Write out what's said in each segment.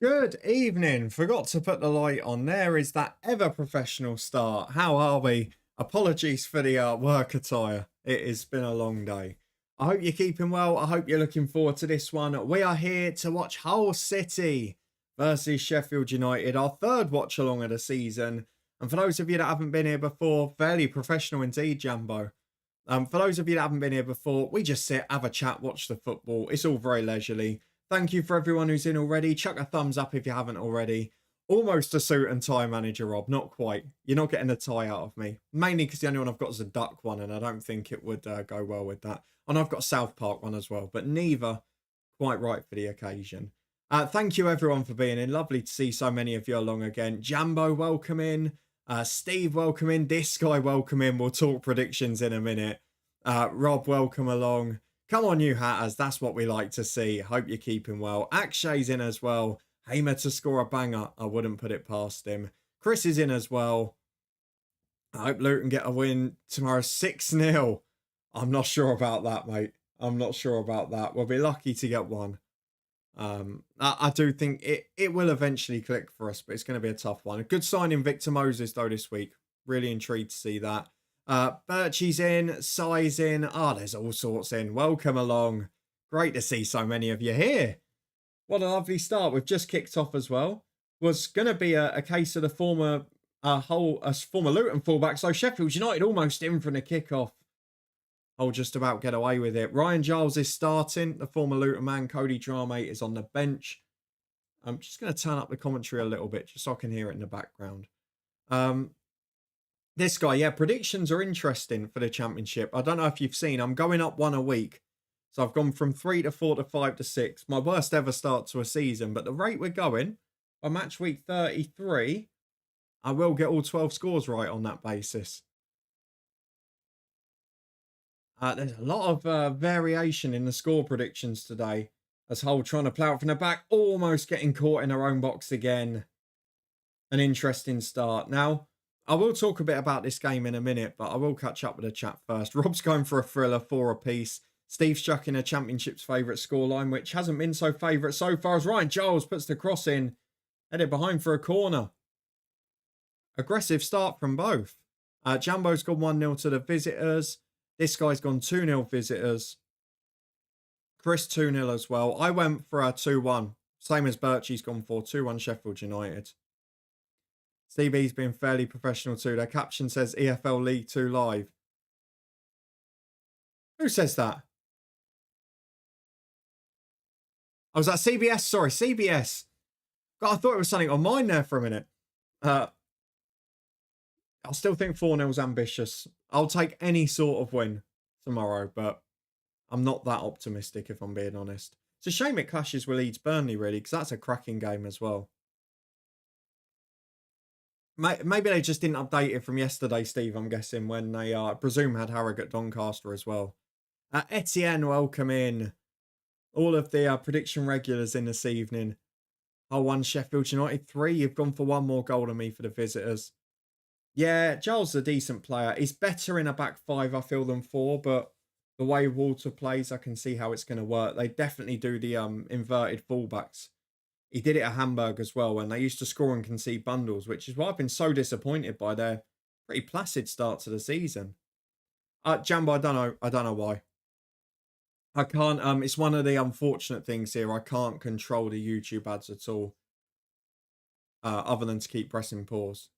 Good evening. Forgot to put the light on. There is that ever professional start. How are we? Apologies for the work attire. It has been a long day. I hope you're keeping well. I hope you're looking forward to this one. We are here to watch Hull City versus Sheffield United, our third watch along of the season. And for those of you that haven't been here before, fairly professional indeed, Jambo. For those of you that haven't been here before, we just sit, have a chat, watch the football. It's all very leisurely. Thank you for everyone who's in already. Chuck a thumbs up if you haven't already. Almost a suit and tie manager, Rob. Not quite. You're not getting a tie out of me. Mainly because the only one I've got is a duck one, and I don't think it would go well with that. And I've got a South Park one as well, but neither quite right for the occasion. Thank you everyone for being in. Lovely to see so many of you along again. Jambo, welcome in. Steve, welcome in. This guy, welcome in. We'll talk predictions in a minute. Rob, welcome along. Come on, you hatters. That's what we like to see. Hope you're keeping well. Akshay's in as well. Hamer to score a banger. I wouldn't put it past him. Chris is in as well. I hope Luton get a win tomorrow. 6-0. I'm not sure about that, mate. I'm not sure about that. We'll be lucky to get one. I do think it will eventually click for us, but it's going to be a tough one. A good signing, Victor Moses, though, this week. Really intrigued to see that. Birchie's in, Sai's in. There's all sorts in. Welcome along. Great to see so many of you here. What a lovely start. We've just kicked off as well. Was going to be a case of the former Luton fullback. So Sheffield United almost in from the kickoff. I'll just about get away with it. Ryan Giles is starting. The former Luton man, Cody Dramate, is on the bench. I'm just going to turn up the commentary a little bit just so I can hear it in the background. This guy, yeah, predictions are interesting for the Championship. I don't know if you've seen, I'm going up one a week. So I've gone from 3 to 4 to 5 to 6. My worst ever start to a season. But the rate we're going, by match week 33, I will get all 12 scores right on that basis. There's a lot of variation in the score predictions today. As Hull trying to plough it from the back, almost getting caught in her own box again. An interesting start. Now, I will talk a bit about this game in a minute, but I will catch up with the chat first. Rob's going for a thriller, 4 apiece. Steve's chucking a Championship's favourite scoreline, which hasn't been so favourite so far, as Ryan Giles puts the cross in. Headed behind for a corner. Aggressive start from both. Jambo's gone 1-0 to the visitors. This guy's gone 2-0 visitors. Chris 2-0 as well. I went for a 2-1. Same as Birchie's gone for. 2-1 Sheffield United. Steve E's been fairly professional too. Their caption says EFL League 2 live. Who says that? Oh, was that CBS? Sorry, CBS. God, I thought it was something on mine there for a minute. I still think 4-0's ambitious. I'll take any sort of win tomorrow, but I'm not that optimistic if I'm being honest. It's a shame it clashes with Leeds Burnley, really, because that's a cracking game as well. Maybe they just didn't update it from yesterday, Steve, I'm guessing, when they, I presume, had Harrogate Doncaster as well. Etienne, welcome in. All of the prediction regulars in this evening. 1 Sheffield United 3. You've gone for one more goal than me for the visitors. Yeah, Giles is a decent player. He's better in a back 5, I feel, than 4, but the way Walter plays, I can see how it's going to work. They definitely do the inverted fullbacks. He did it at Hamburg as well, when they used to score and concede bundles, which is why I've been so disappointed by their pretty placid start to the season. Jambo, I don't know why. I can't, it's one of the unfortunate things here. I can't control the YouTube ads at all. Other than to keep pressing pause.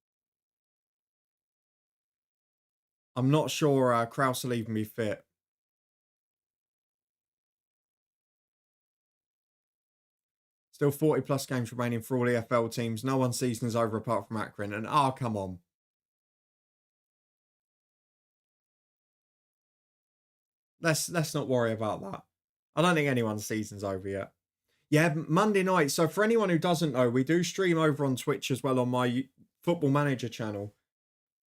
I'm not sure Kraus will even be fit. Still 40 plus games remaining for all EFL teams. No one's season is over apart from Akron. And come on. Let's not worry about that. I don't think anyone's season's over yet. Yeah, Monday night. So for anyone who doesn't know, we do stream over on Twitch as well on my Football Manager channel.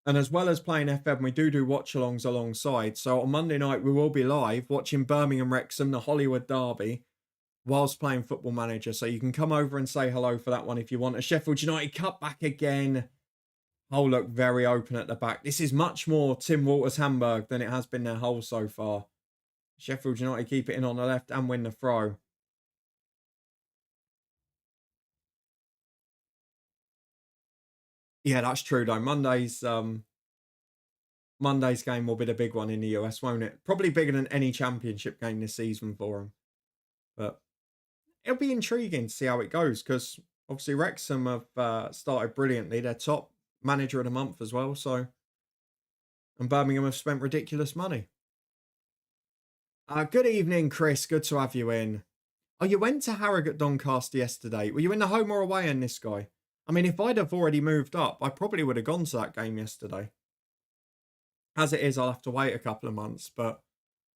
And as well as playing FM, we do watch-alongs alongside. So on Monday night, we will be live watching Birmingham Wrexham, the Hollywood Derby, whilst playing Football Manager. So you can come over and say hello for that one if you want. A Sheffield United cut back again. Oh, look, very open at the back. This is much more Tim Walters Hamburg than it has been their Hull so far. Sheffield United keep it in on the left and win the throw. Yeah, that's true though. Monday's game will be the big one in the US, won't it? Probably bigger than any championship game this season for them. But it'll be intriguing to see how it goes because obviously Wrexham have started brilliantly. They're top manager of the month as well. So, and Birmingham have spent ridiculous money. Good evening, Chris. Good to have you in. Oh, you went to Harrogate Doncaster yesterday. Were you in the home or away in this guy? I mean, if I'd have already moved up, I probably would have gone to that game yesterday. As it is, I'll have to wait a couple of months. But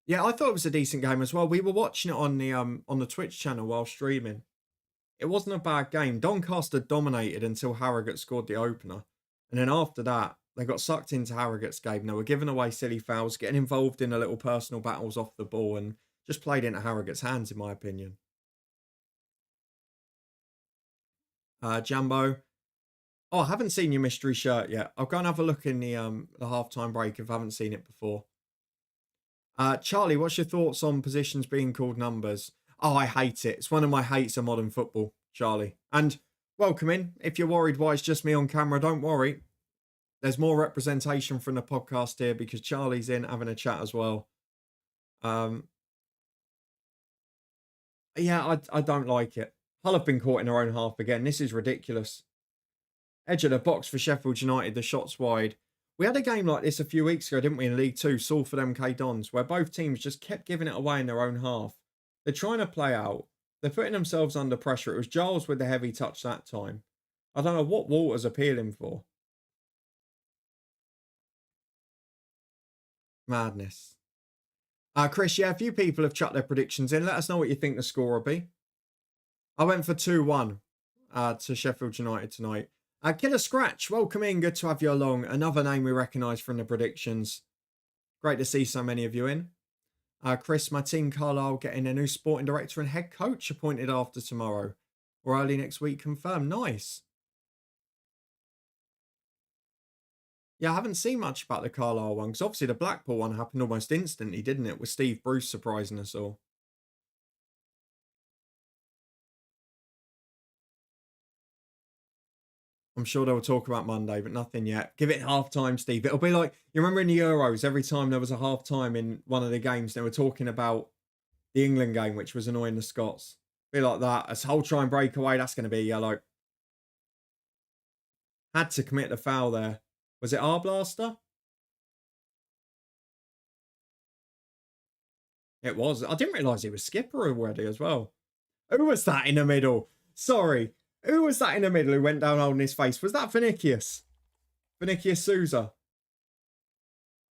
yeah, I thought it was a decent game as well. We were watching it on the Twitch channel while streaming. It wasn't a bad game. Doncaster dominated until Harrogate scored the opener. And then after that, they got sucked into Harrogate's game. They were giving away silly fouls, getting involved in a little personal battles off the ball, and just played into Harrogate's hands, in my opinion. Jambo. Oh, I haven't seen your mystery shirt yet. I'll go and have a look in the halftime break if I haven't seen it before. Charlie, what's your thoughts on positions being called numbers? Oh, I hate it. It's one of my hates of modern football, Charlie. And welcome in. If you're worried why it's just me on camera, don't worry. There's more representation from the podcast here because Charlie's in having a chat as well. Yeah, I don't like it. Hull have been caught in their own half again. This is ridiculous. Edge of the box for Sheffield United, the shots wide. We had a game like this a few weeks ago, didn't we, in League Two, Salford MK Dons, where both teams just kept giving it away in their own half. They're trying to play out. They're putting themselves under pressure. It was Giles with the heavy touch that time. I don't know what Walter's appealing for. Madness. Chris, yeah, a few people have chucked their predictions in. Let us know what you think the score will be. I went for 2-1 to Sheffield United tonight. Killer Scratch, welcome in. Good to have you along. Another name we recognise from the predictions. Great to see so many of you in. Chris, my team Carlisle getting a new sporting director and head coach appointed after tomorrow or early next week confirmed. Nice. Yeah, I haven't seen much about the Carlisle one because obviously the Blackpool one happened almost instantly, didn't it? With Steve Bruce surprising us all. I'm sure they'll talk about Monday, but nothing yet. Give it half time, Steve. It'll be like, you remember in the Euros, every time there was a half time in one of the games, they were talking about the England game, which was annoying the Scots. Be like that. As Hull try and break away, that's going to be yellow. Had to commit the foul there. Was it Arblaster? It was. I didn't realise he was skipper already as well. Who was that in the middle? Sorry. Who was that in the middle who went down holding his face? Was that Vinicius? Vinicius Souza?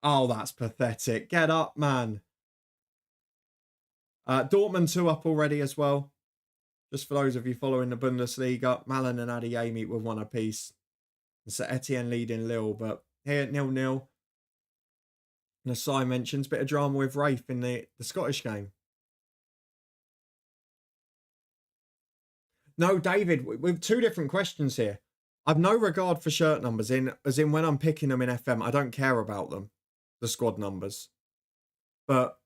Oh, that's pathetic. Get up, man. Dortmund 2 up already as well. Just for those of you following the Bundesliga, Malin and Adeyemi with 1 apiece. And so Etienne leading Lille, but here 0-0. And as Si mentions, bit of drama with Rafe in the Scottish game. No, David, with 2 different questions here. I've no regard for shirt numbers, as in when I'm picking them in FM, I don't care about them, the squad numbers. But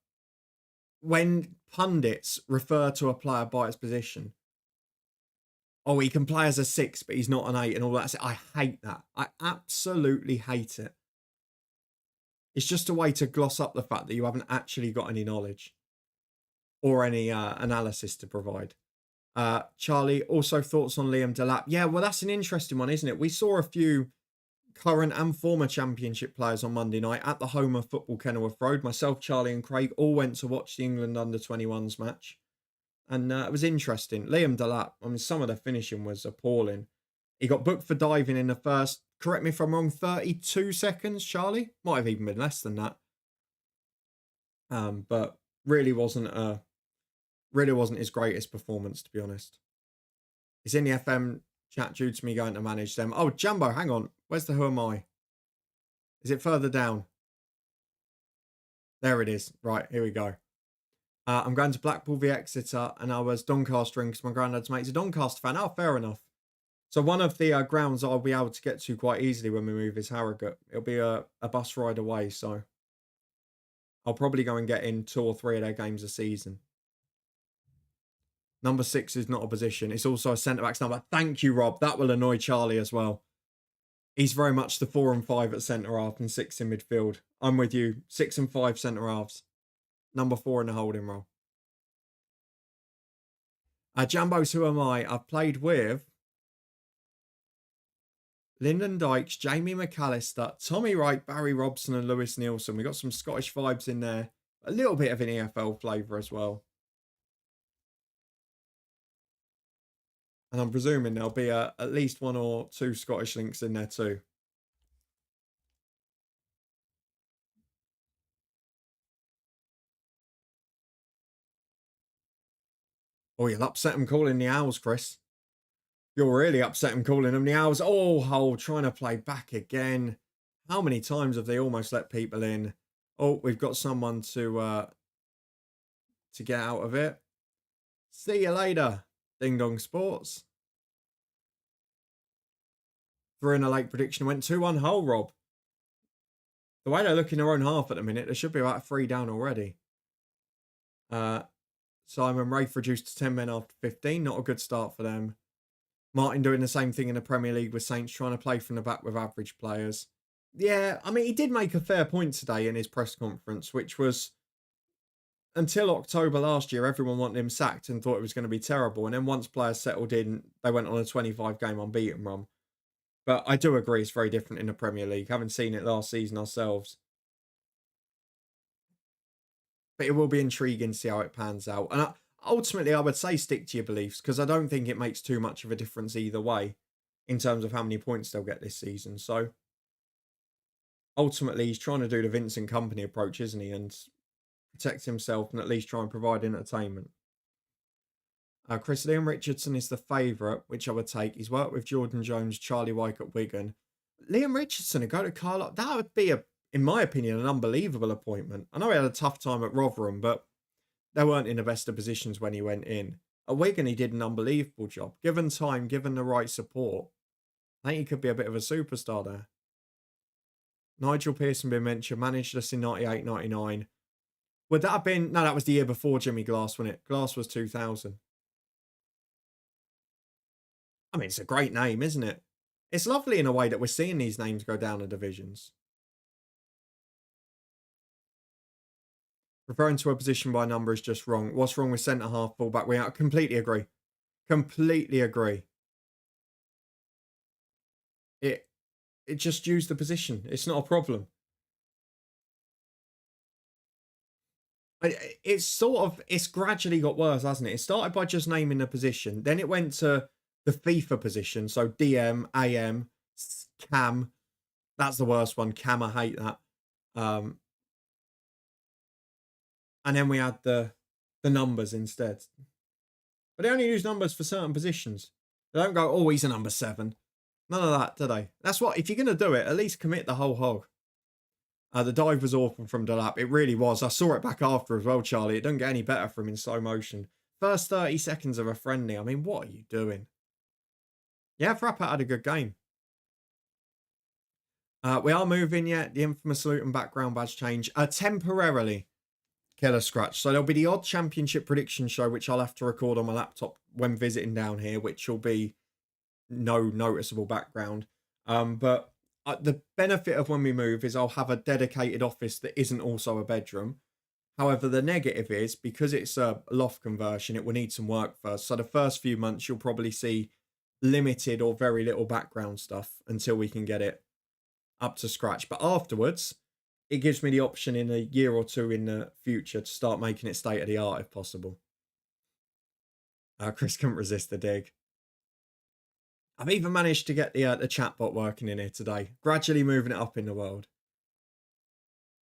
when pundits refer to a player by its position, oh, he can play as a 6, but he's not an 8 and all that. I hate that. I absolutely hate it. It's just a way to gloss up the fact that you haven't actually got any knowledge or any analysis to provide. Charlie, also thoughts on Liam Delap? Yeah, well, that's an interesting one, isn't it? We saw a few current and former championship players on Monday night at the home of Football Kenilworth Road. Myself, Charlie and Craig all went to watch the England under-21s match. And it was interesting. Liam Delap, I mean, some of the finishing was appalling. He got booked for diving in the first, correct me if I'm wrong, 32 seconds, Charlie? Might have even been less than that. But really wasn't his greatest performance, to be honest. It's in the FM chat due to me going to manage them. Oh, Jumbo, hang on. Where's the who am I? Is it further down? There it is. Right, here we go. I'm going to Blackpool v Exeter, and I was Doncaster because my granddad's mate's a Doncaster fan. Oh, fair enough. So one of the grounds I'll be able to get to quite easily when we move is Harrogate. It'll be a bus ride away, so I'll probably go and get in 2 or 3 of their games a season. Number 6 is not a position. It's also a centre-back's number. Thank you, Rob. That will annoy Charlie as well. He's very much the 4 and 5 at centre half and 6 in midfield. I'm with you. 6 and 5 centre halves. Number 4 in the holding role. Jambos, who am I? I've played with Lyndon Dykes, Jamie McAllister, Tommy Wright, Barry Robson and Lewis Nielsen. We got some Scottish vibes in there. A little bit of an EFL flavour as well. And I'm presuming there'll be at least 1 or 2 Scottish links in there too. Oh, you'll upset them calling the Owls, Chris. You'll really upset them calling them the Owls. Oh, Hull trying to play back again. How many times have they almost let people in? Oh, we've got someone to get out of it. See you later, Ding Dong Sports. Threw in a late prediction. Went 2-1 Hull, Rob. The way they look in their own half at the minute, there should be about 3 down already. Simon Wraith reduced to 10 men after 15. Not a good start for them. Martin doing the same thing in the Premier League with Saints, trying to play from the back with average players. Yeah, I mean, he did make a fair point today in his press conference, which was until October last year, everyone wanted him sacked and thought it was going to be terrible. And then once players settled in, they went on a 25-game unbeaten run. But I do agree it's very different in the Premier League. Haven't seen it last season ourselves. But it will be intriguing to see how it pans out. And ultimately, I would say stick to your beliefs because I don't think it makes too much of a difference either way in terms of how many points they'll get this season. So ultimately, he's trying to do the Vincent Company approach, isn't he? And protect himself and at least try and provide entertainment. Chris Liam Richardson is the favourite, which I would take. He's worked with Jordan Jones, Charlie Wyke at Wigan. Liam Richardson to go to Carlisle, that would be, in my opinion, an unbelievable appointment. I know he had a tough time at Rotherham, but they weren't in the best of positions when he went in. At Wigan, he did an unbelievable job. Given time, given the right support, I think he could be a bit of a superstar there. Nigel Pearson been mentioned, managed us in 98, 99. Would that have been... No, that was the year before Jimmy Glass, wasn't it? Glass was 2000. I mean, it's a great name, isn't it? It's lovely in a way that we're seeing these names go down the divisions. Referring to a position by number is just wrong. What's wrong with centre-half, full-back? I completely agree. Completely agree. It just used the position. It's not a problem. It's gradually got worse, hasn't it? It started by just naming the position. Then it went to the FIFA position. So DM, AM, Cam. That's the worst one. Cam, I hate that. And then we had the numbers instead. But they only use numbers for certain positions. They don't go, oh, he's a number 7. None of that, do they? That's what, if you're going to do it, at least commit the whole hog. The dive was awful from Delap. It really was. I saw it back after as well, Charlie. It doesn't get any better from in slow motion. First 30 seconds of a friendly. I mean, what are you doing? Yeah, Frappat had a good game. We are moving yet. The infamous Luton background badge change. Temporarily. Killer scratch. So there'll be the odd championship prediction show, which I'll have to record on my laptop when visiting down here, which will be no noticeable background. But the benefit of when we move is I'll have a dedicated office that isn't also a bedroom. However, the negative is because it's a loft conversion, it will need some work first. So the first few months, you'll probably see limited or very little background stuff until we can get it up to scratch. But afterwards, it gives me the option in a year or two in the future to start making it state of the art if possible. Chris couldn't resist the dig. I've even managed to get the chatbot working in here today. Gradually moving it up in the world.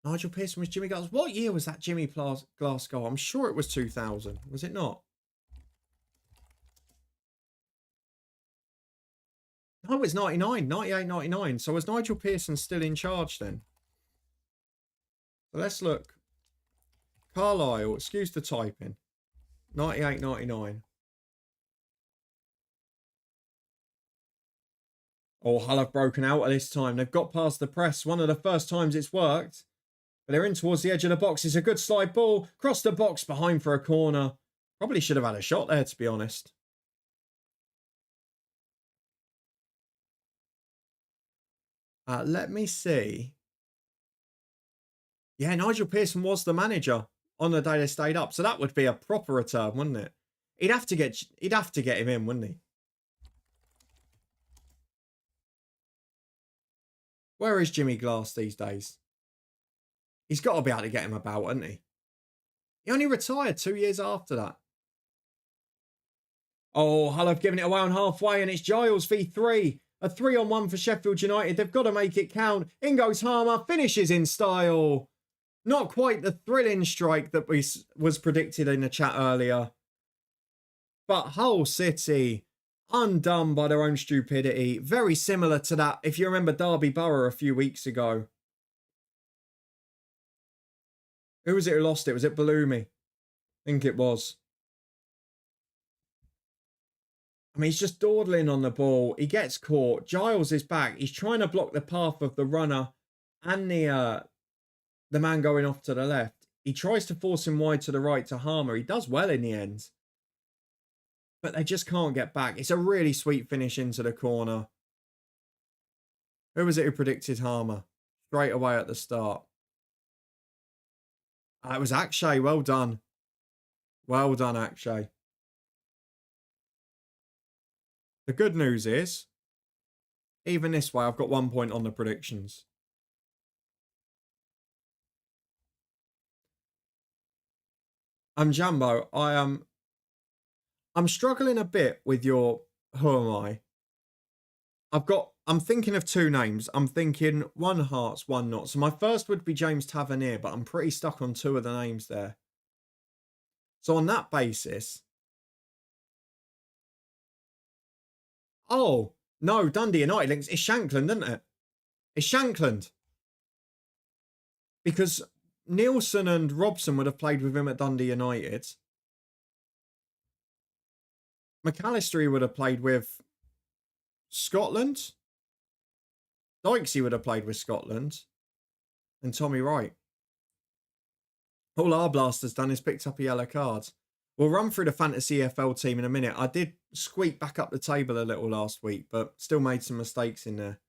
Nigel Pearson was Jimmy Glass. What year was that Jimmy Glass goal? I'm sure it was 2000. Was it not? No, it's 99. 98, 99. So was Nigel Pearson still in charge then? So let's look. Carlisle, excuse the typing. 98, 99. Oh, Hull have broken out at this time. They've got past the press. One of the first times it's worked. But they're in towards the edge of the box. It's a good slide ball. Cross the box behind for a corner. Probably should have had a shot there, to be honest. Let me see. Yeah, Nigel Pearson was the manager on the day they stayed up, so that would be a proper return, wouldn't it? He'd have to get him in, wouldn't he? Where is Jimmy Glass these days? He's got to be able to get him about, hasn't he? He only retired 2 years after that. Oh, Hull have given it away on halfway, and it's Giles v3. A 3-on-1 for Sheffield United. They've got to make it count. In goes Harmer, finishes in style. Not quite the thrilling strike that was predicted in the chat earlier. But Hull City, undone by their own stupidity. Very similar to that, if you remember Derby Borough a few weeks ago. Who was it who lost it? Was it Bellumi? I think it was. I mean, he's just dawdling on the ball. He gets caught. Giles is back. He's trying to block the path of the runner and the man going off to the left. He tries to force him wide to the right to Harmer. He does well in the end. But they just can't get back. It's a really sweet finish into the corner. Who was it who predicted Harmer? Straight away at the start. It was Akshay. Well done. Well done, Akshay. The good news is, even this way, I've got 1 point on the predictions. Jambo, I'm struggling a bit with your who am I? I'm thinking of two names. I'm thinking one Hearts, one not. So my first would be James Tavernier, but I'm pretty stuck on two of the names there. So on that basis, oh, no, Dundee United links. It's Shankland, isn't it? It's Shankland. Because Nielsen and Robson would have played with him at Dundee United. McAllister would have played with Scotland. Dykesy would have played with Scotland. And Tommy Wright. All our blaster's done is picked up a yellow card. We'll run through the fantasy EFL team in a minute. I did squeak back up the table a little last week, but still made some mistakes in there.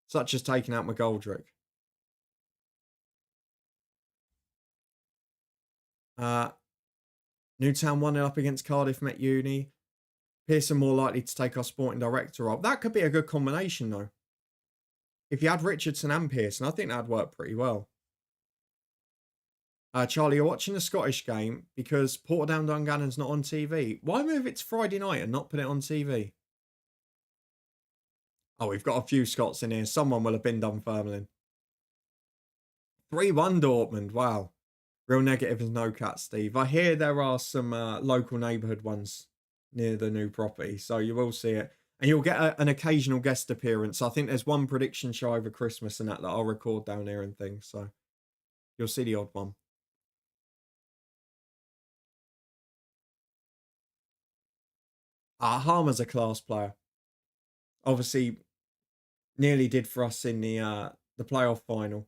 Such as taking out McGoldrick. Newtown 1-0 up against Cardiff Met Uni. Pearson more likely to take our sporting director role. That could be a good combination, though. If you had Richardson and Pearson, I think that'd work pretty well. Charlie, you're watching the Scottish game because Portadown Dungannon's not on TV. Why move it to Friday night and not put it on TV? Oh, we've got a few Scots in here. Someone will have been Dunfermline. 3-1 Dortmund. Wow. Real negative is no cat, Steve. I hear there are some local neighbourhood ones near the new property, so you will see it. And you'll get an occasional guest appearance. I think there's one prediction show over Christmas and that I'll record down here and things, so you'll see the odd one. Harmer's a class player. Obviously, nearly did for us in the playoff final.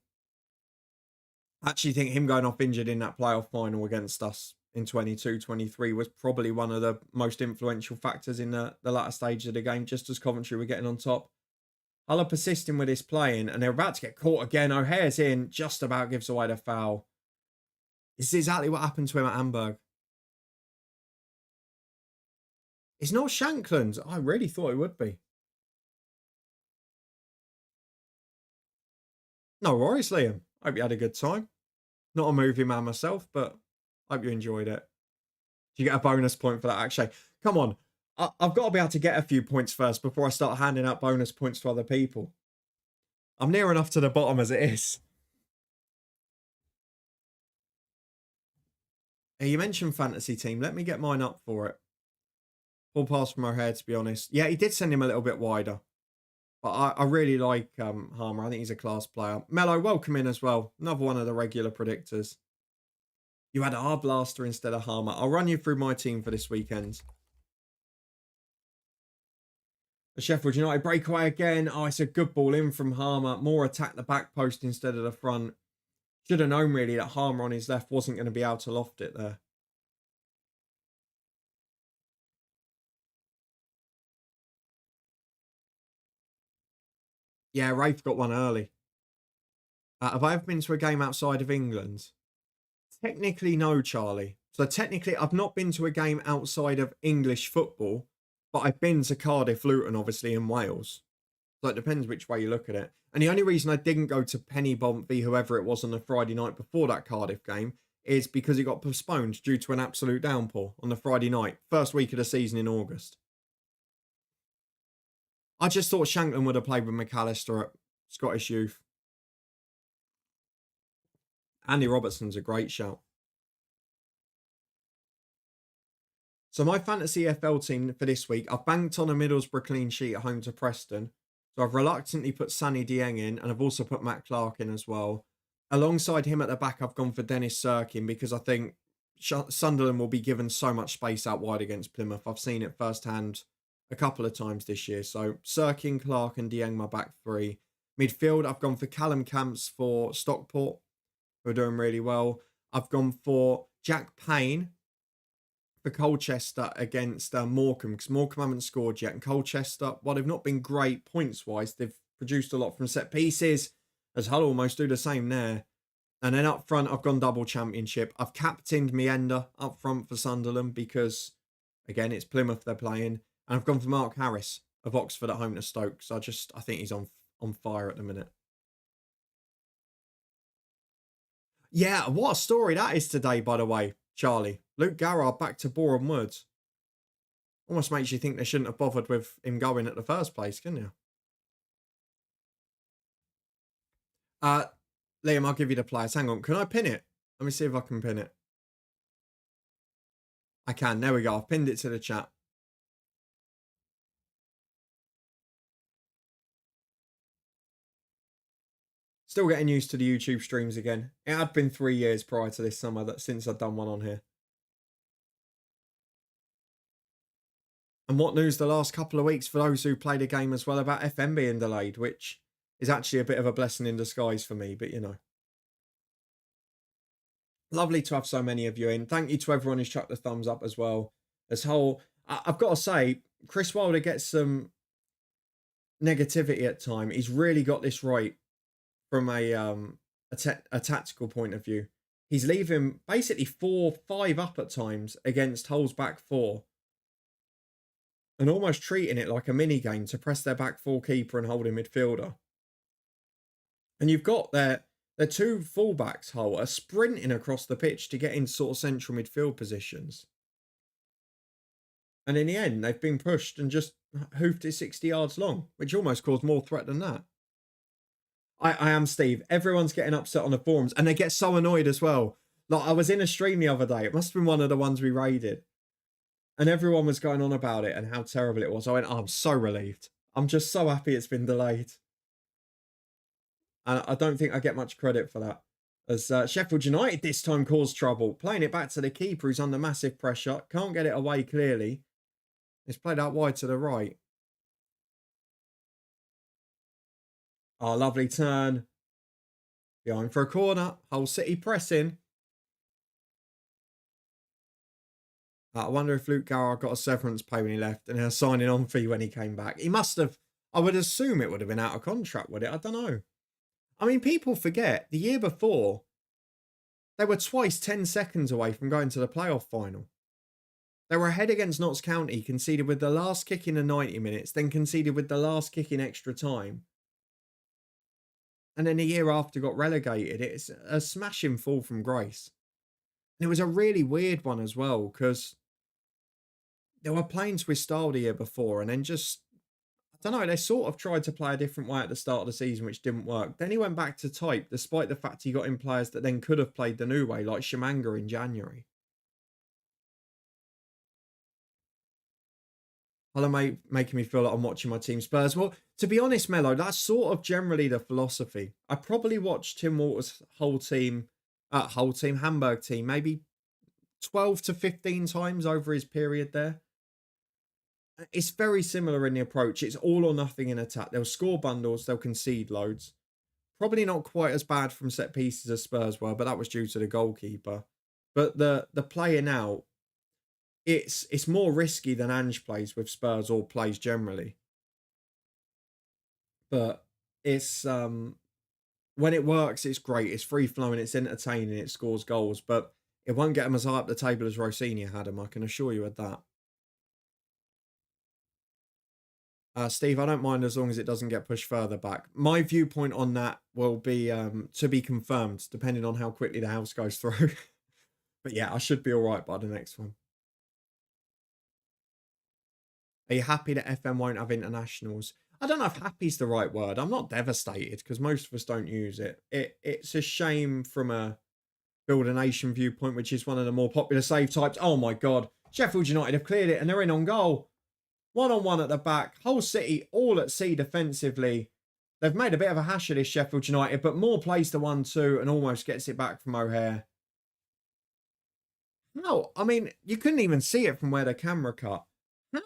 I actually think him going off injured in that playoff final against us in 22-23 was probably one of the most influential factors in the latter stage of the game, just as Coventry were getting on top. Hull are persisting with this playing, and they're about to get caught again. O'Hare's in, just about gives away the foul. This is exactly what happened to him at Hamburg. It's not Shankland. I really thought it would be. No worries, Liam. Hope you had a good time. Not a movie man myself, but hope you enjoyed it. Do you get a bonus point for that, actually? Come on. I've got to be able to get a few points first before I start handing out bonus points to other people. I'm near enough to the bottom as it is. Hey, you mentioned fantasy team. Let me get mine up for it. Full pass from O'Hare, to be honest. Yeah, he did send him a little bit wider. But I really like Harmer. I think he's a class player. Mello, welcome in as well. Another one of the regular predictors. You had our blaster instead of Harmer. I'll run you through my team for this weekend. The Sheffield United breakaway again. Oh, it's a good ball in from Harmer. More attack the back post instead of the front. Should have known really that Harmer on his left wasn't going to be able to loft it there. Yeah, Rafe got one early. Have I ever been to a game outside of England? Technically, no, Charlie. So technically, I've not been to a game outside of English football, but I've been to Cardiff, Luton, obviously in Wales. So it depends which way you look at it. And the only reason I didn't go to Penny Bont v whoever it was on the Friday night before that Cardiff game is because it got postponed due to an absolute downpour on the Friday night, first week of the season in August. I just thought Shankland would have played with McAllister at Scottish Youth. Andy Robertson's a great shout. So my fantasy EFL team for this week, I've banked on a Middlesbrough clean sheet at home to Preston. So I've reluctantly put Sonny Dieng in, and I've also put Matt Clark in as well. Alongside him at the back, I've gone for Dennis Sirkin because I think Sunderland will be given so much space out wide against Plymouth. I've seen it firsthand a couple of times this year. So Sirkin, Clark and Dieng, my back three. Midfield, I've gone for Callum Camps for Stockport, who are doing really well. I've gone for Jack Payne for Colchester against Morecambe, because Morecambe haven't scored yet. And Colchester, while they've not been great points-wise, they've produced a lot from set pieces, as Hull almost do the same there. And then up front, I've gone double championship. I've captained Meander up front for Sunderland because, again, it's Plymouth they're playing. And I've gone for Mark Harris of Oxford at home to Stoke. So I think he's on fire at the minute. Yeah, what a story that is today, by the way, Charlie. Luke Garrard back to Boreham Wood. Almost makes you think they shouldn't have bothered with him going at the first place, can you? Liam, I'll give you the players. Hang on, can I pin it? Let me see if I can pin it. I can, there we go. I've pinned it to the chat. Still getting used to the YouTube streams again. It had been 3 years prior to this summer since I'd done one on here. And what news the last couple of weeks for those who played a game as well about FM being delayed, which is actually a bit of a blessing in disguise for me, but you know. Lovely to have so many of you in. Thank you to everyone who's chucked the thumbs up as well. I've got to say, Chris Wilder gets some negativity at time. He's really got this right from a tactical point of view. He's leaving basically 4-5 up at times against Hull's back four, and almost treating it like a mini game to press their back four keeper and holding midfielder. And you've got their two fullbacks, Hull, are sprinting across the pitch to get in sort of central midfield positions. And in the end, they've been pushed and just hoofed it 60 yards long, which almost caused more threat than that. I am Steve. Everyone's getting upset on the forums, and they get so annoyed as well. Like, I was in a stream the other day. It must have been one of the ones we raided. And everyone was going on about it and how terrible it was. I went, oh, I'm so relieved. I'm just so happy it's been delayed. And I don't think I get much credit for that. As Sheffield United this time caused trouble. Playing it back to the keeper who's under massive pressure. Can't get it away clearly. It's played out wide to the right. Oh, lovely turn. Behind for a corner. Hull City pressing. I wonder if Luke Garrard got a severance pay when he left and a signing on fee when he came back. He must have. I would assume it would have been out of contract, would it? I don't know. I mean, people forget the year before, they were twice 10 seconds away from going to the playoff final. They were ahead against Notts County, conceded with the last kick in the 90 minutes, then conceded with the last kick in extra time. And then the year after got relegated. It's a smashing fall from grace. And it was a really weird one as well, because they were playing Swiss style the year before, and then just, I don't know, they sort of tried to play a different way at the start of the season, which didn't work. Then he went back to type, despite the fact he got in players that then could have played the new way, like Shamanga in January. Hello, mate, making me feel like I'm watching my team Spurs. Well, to be honest, Mello, that's sort of generally the philosophy. I probably watched Tim Walter's Hamburg team, maybe 12 to 15 times over his period there. It's very similar in the approach. It's all or nothing in attack. They'll score bundles, they'll concede loads. Probably not quite as bad from set pieces as Spurs were, but that was due to the goalkeeper. But the player now, it's more risky than Ange plays with Spurs or plays generally. But It's when it works, it's great. It's free flowing, it's entertaining, it scores goals, but it won't get them as high up the table as Rosinha had them. I can assure you of that. Steve, I don't mind as long as it doesn't get pushed further back. My viewpoint on that will be to be confirmed, depending on how quickly the house goes through. But yeah, I should be all right by the next one. Are you happy that FM won't have internationals? I don't know if happy's the right word. I'm not devastated because most of us don't use it. It's a shame from a Build a Nation viewpoint, which is one of the more popular save types. Oh my God. Sheffield United have cleared it and they're in on goal. 1-on-1 at the back. Hull City all at sea defensively. They've made a bit of a hash of this, Sheffield United, but Moore plays the 1-2 and almost gets it back from O'Hare. No, I mean, you couldn't even see it from where the camera cut.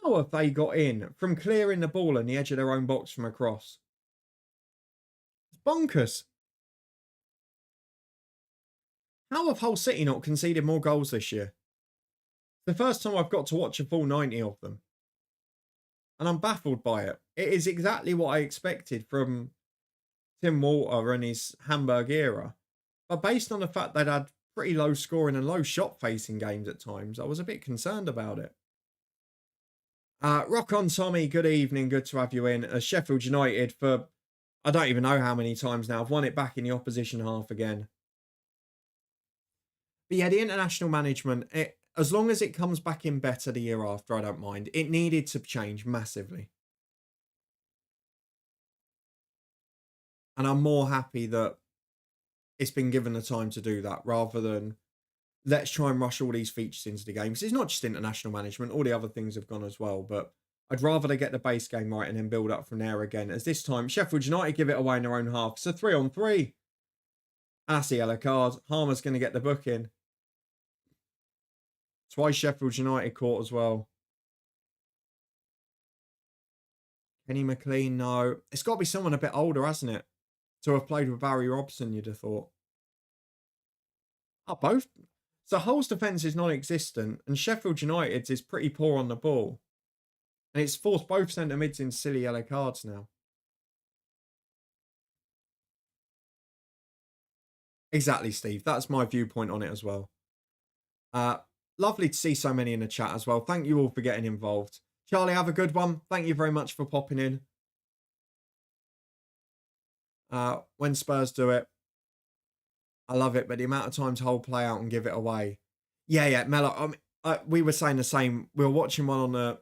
How have they got in from clearing the ball on the edge of their own box from across? It's bonkers. How have Hull City not conceded more goals this year? The first time I've got to watch a full 90 of them. And I'm baffled by it. It is exactly what I expected from Tim Walter and his Hamburg era. But based on the fact they'd had pretty low scoring and low shot facing games at times, I was a bit concerned about it. Rock on, Tommy. Good evening. Good to have you in. Sheffield United for, I don't even know how many times now. I've won it back in the opposition half again. But yeah, the international management, as long as it comes back in better the year after, I don't mind. It needed to change massively. And I'm more happy that it's been given the time to do that rather than let's try and rush all these features into the game. Because it's not just international management, all the other things have gone as well. But I'd rather they get the base game right and then build up from there again. As this time, Sheffield United give it away in their own half. It's a 3-on-3. That's the yellow card. Harmer's going to get the booking. Twice Sheffield United caught as well. Kenny McLean, no. It's got to be someone a bit older, hasn't it? To have played with Barry Robson, you'd have thought. Oh, both. So Hull's defence is non-existent, and Sheffield United's is pretty poor on the ball. And it's forced both centre mids in silly yellow cards now. Exactly, Steve. That's my viewpoint on it as well. Lovely to see so many in the chat as well. Thank you all for getting involved. Charlie, have a good one. Thank you very much for popping in. When Spurs do it, I love it, but the amount of times Hull play out and give it away. Yeah, Mello. We were saying the same. We were watching one on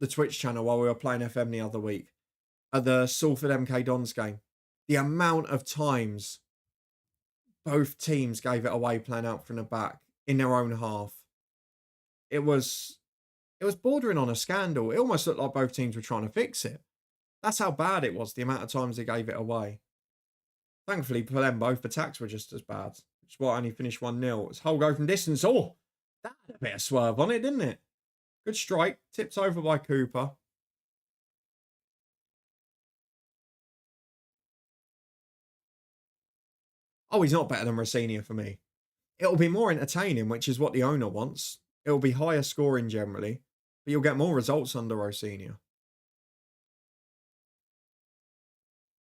the Twitch channel while we were playing FM the other week at the Salford MK Dons game. The amount of times both teams gave it away playing out from the back in their own half. It was bordering on a scandal. It almost looked like both teams were trying to fix it. That's how bad it was, the amount of times they gave it away. Thankfully, for them, both attacks were just as bad. Which is why I only finished 1-0. It's Hull go from distance. Oh, that had a bit of swerve on it, didn't it? Good strike. Tipped over by Cooper. Oh, he's not better than Rosinha for me. It'll be more entertaining, which is what the owner wants. It'll be higher scoring generally, but you'll get more results under Rosinha.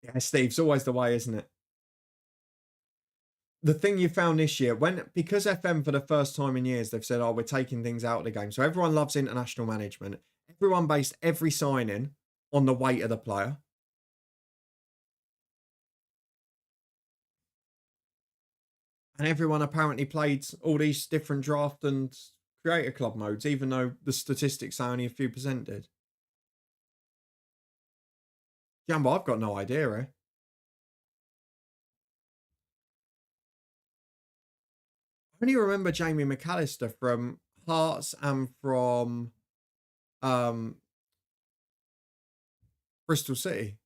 Yeah, Steve, it's always the way, isn't it? The thing you found this year, because FM for the first time in years, they've said, oh, we're taking things out of the game. So everyone loves international management. Everyone based every signing on the weight of the player. And everyone apparently played all these different draft and creator club modes, even though the statistics say only a few % did. Jambo, I've got no idea, eh? I only remember Jamie McAllister from Hearts and from Bristol City.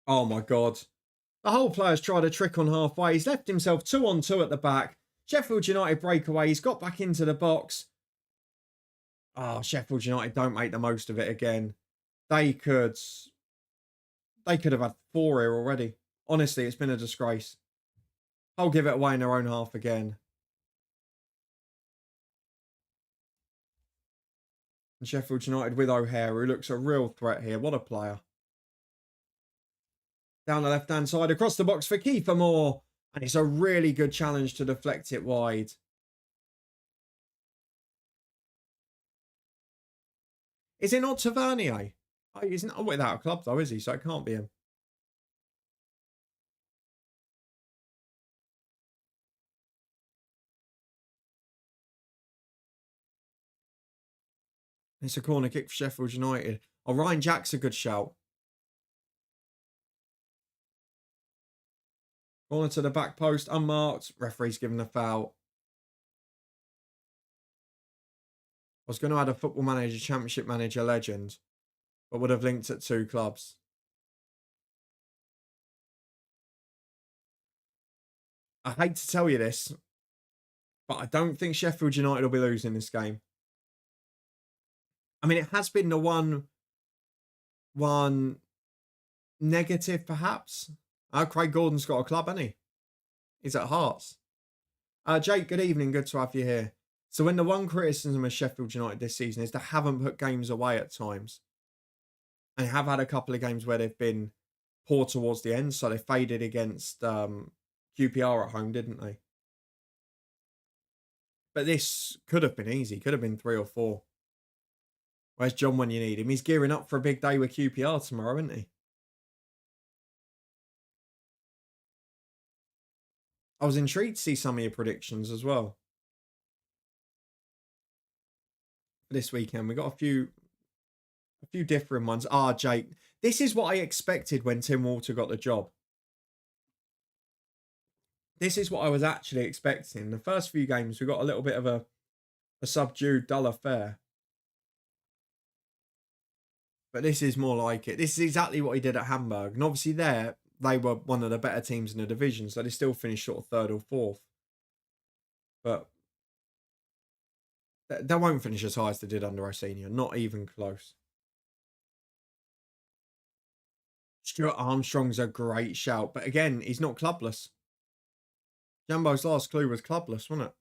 Oh my God. The whole player's tried a trick on halfway. He's left himself 2-on-2 at the back. Sheffield United breakaway. He's got back into the box. Oh, Sheffield United don't make the most of it again. They could have had 4 here already. Honestly, it's been a disgrace. I'll give it away in their own half again. And Sheffield United with O'Hare, who looks a real threat here. What a player. Down the left-hand side, across the box for Kiefer Moore. And it's a really good challenge to deflect it wide. Is it not Tavernier? Oh, he's not without a club though, is he? So it can't be him. It's a corner kick for Sheffield United. Oh, Ryan Jack's a good shout. Corner to the back post, unmarked. Referee's given a foul. I was going to add a Football Manager Championship Manager legend, but would have linked at 2 clubs. I hate to tell you this, but I don't think Sheffield United will be losing this game. I mean, it has been the one negative, perhaps. Craig Gordon's got a club, hasn't he? He's at Hearts. Jake, good evening. Good to have you here. So when the one criticism of Sheffield United this season is they haven't put games away at times. And have had a couple of games where they've been poor towards the end. So they faded against QPR at home, didn't they? But this could have been easy. Could have been 3 or 4. Where's John when you need him? He's gearing up for a big day with QPR tomorrow, isn't he? I was intrigued to see some of your predictions as well. For this weekend, we got a few different ones. Jake, this is what I expected when Tim Walter got the job. This is what I was actually expecting. The first few games, we got a little bit of a subdued, dull affair. But this is more like it. This is exactly what he did at Hamburg. And obviously there, they were one of the better teams in the division, so they still finished sort of 3rd or 4th. But they won't finish as high as they did under Orsenia. Not even close. Stuart Armstrong's a great shout. But again, he's not clubless. Jambo's last clue was clubless, wasn't it?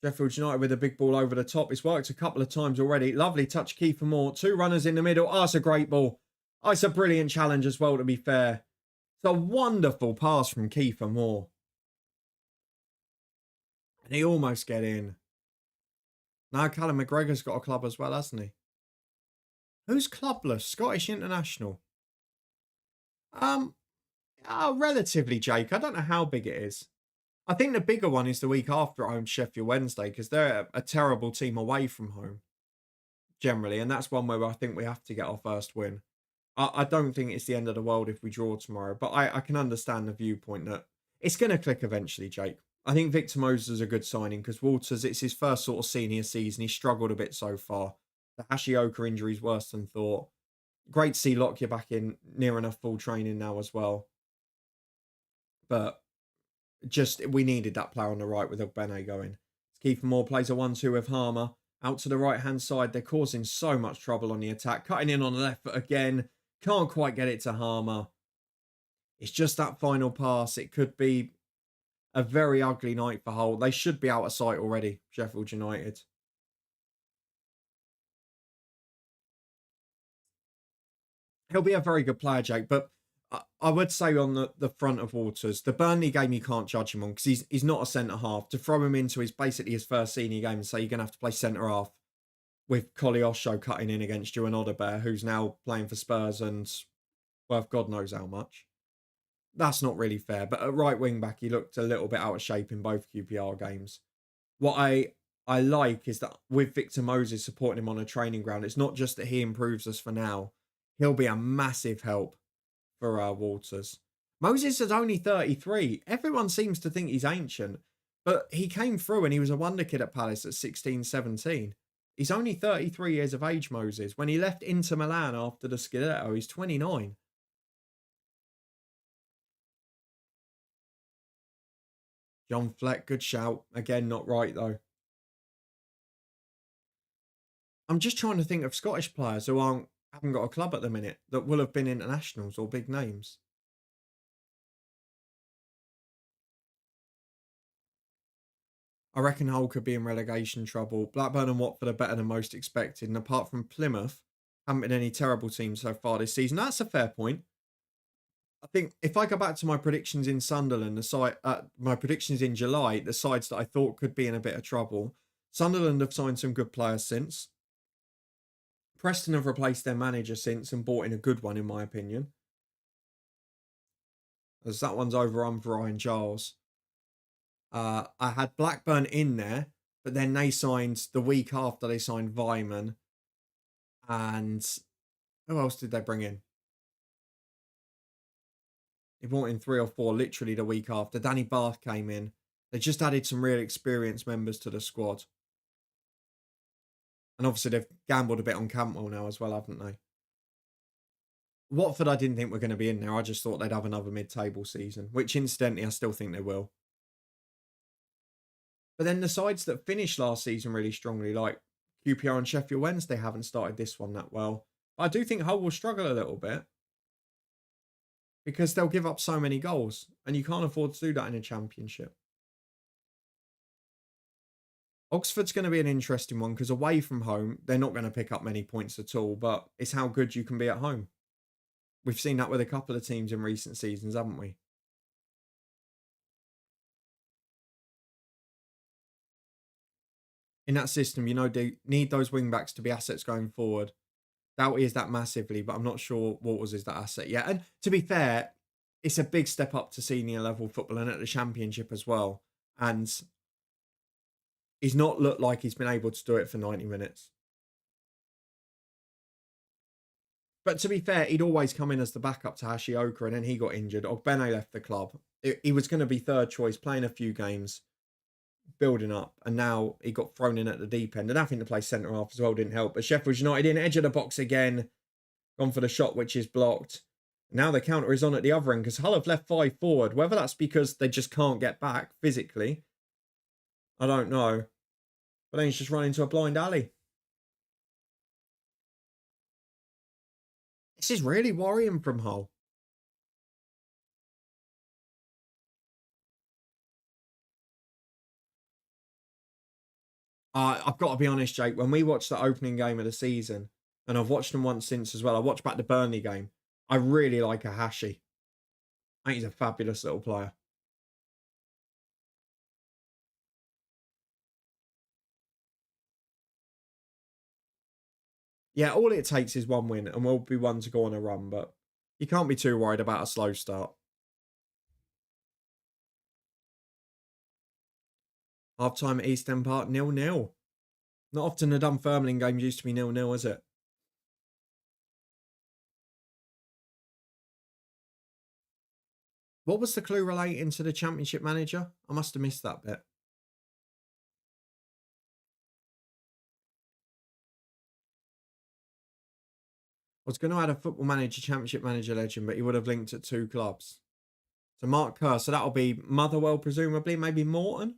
Sheffield United with a big ball over the top. It's worked a couple of times already. Lovely touch, Kiefer Moore. 2 runners in the middle. Oh, it's a great ball. Oh, it's a brilliant challenge as well, to be fair. It's a wonderful pass from Kiefer Moore. And he almost get in. Now Callum McGregor's got a club as well, hasn't he? Who's clubless? Scottish International. Relatively, Jake. I don't know how big it is. I think the bigger one is the week after at home, Sheffield Wednesday, because they're a terrible team away from home, generally. And that's one where I think we have to get our first win. I don't think it's the end of the world if we draw tomorrow, but I can understand the viewpoint that it's going to click eventually, Jake. I think Victor Moses is a good signing because Walters, it's his first sort of senior season. He's struggled a bit so far. The Hashioka injury is worse than thought. Great to see Lockyer back in near enough full training now as well. But just, we needed that player on the right with Ogbene going. Kiefer Moore plays a 1-2 with Harmer. Out to the right-hand side. They're causing so much trouble on the attack. Cutting in on the left foot again. Can't quite get it to Harmer. It's just that final pass. It could be a very ugly night for Hull. They should be out of sight already, Sheffield United. He'll be a very good player, Jake, but I would say on the front of Waters, the Burnley game you can't judge him on because he's not a centre-half. To throw him into basically his first senior game and say you're going to have to play centre-half with Koleosho cutting in against you and Odebear, who's now playing for Spurs and worth God knows how much. That's not really fair. But at right wing back, he looked a little bit out of shape in both QPR games. What I like is that with Victor Moses supporting him on a training ground, it's not just that he improves us for now. He'll be a massive help for Walters. Moses is only 33. Everyone seems to think he's ancient, but he came through and he was a wonder kid at Palace at 16, 17. He's only 33 years of age, Moses. When he left Inter Milan after the Scudetto, he's 29. John Fleck, good shout. Again, not right though. I'm just trying to think of Scottish players who haven't got a club at the minute that will have been internationals or big names. I reckon Hull could be in relegation trouble. Blackburn and Watford are better than most expected. And apart from Plymouth, haven't been any terrible teams so far this season. That's a fair point. I think if I go back to my predictions in Sunderland, my predictions in July, the sides that I thought could be in a bit of trouble, Sunderland have signed some good players since. Preston have replaced their manager since and bought in a good one, in my opinion. As that one's overrun for Ryan Giles. I had Blackburn in there, but then they signed the week after they signed Vyman. And who else did they bring in? They brought in 3 or 4 literally the week after. Danny Bath came in. They just added some real experienced members to the squad. And obviously they've gambled a bit on Cantwell now as well, haven't they? Watford I didn't think were going to be in there. I just thought they'd have another mid-table season, which incidentally I still think they will. But then the sides that finished last season really strongly, like QPR and Sheffield Wednesday, haven't started this one that well. But I do think Hull will struggle a little bit because they'll give up so many goals and you can't afford to do that in a championship. Oxford's going to be an interesting one because away from home, they're not going to pick up many points at all, but it's how good you can be at home. We've seen that with a couple of teams in recent seasons, haven't we? In that system, you know, they need those wing backs to be assets going forward. Doughty is that massively, but I'm not sure Waters is that asset yet. And to be fair, it's a big step up to senior level football and at the Championship as well. And he's not looked like he's been able to do it for 90 minutes. But to be fair, he'd always come in as the backup to Hashioka and then he got injured. Ogbene left the club. He was going to be third choice, playing a few games, building up, and now he got thrown in at the deep end. And having to play centre half as well didn't help. But Sheffield United in edge of the box again, gone for the shot which is blocked. Now the counter is on at the other end because Hull have left 5 forward. Whether that's because they just can't get back physically, I don't know. But then he's just run into a blind alley. This is really worrying from Hull. I've got to be honest, Jake. When we watched the opening game of the season, and I've watched them once since as well, I watched back the Burnley game. I really like Ahashi. I think he's a fabulous little player. Yeah, all it takes is one win, and we'll be one to go on a run, but you can't be too worried about a slow start. Half-time at East End Park, 0-0. Not often the Dunfermline games used to be 0-0, is it? What was the clue relating to the Championship manager? I must have missed that bit. I was going to add a Football Manager Championship manager legend, but he would have linked at 2 clubs. So Mark Kerr, so that'll be Motherwell, presumably, maybe Morton?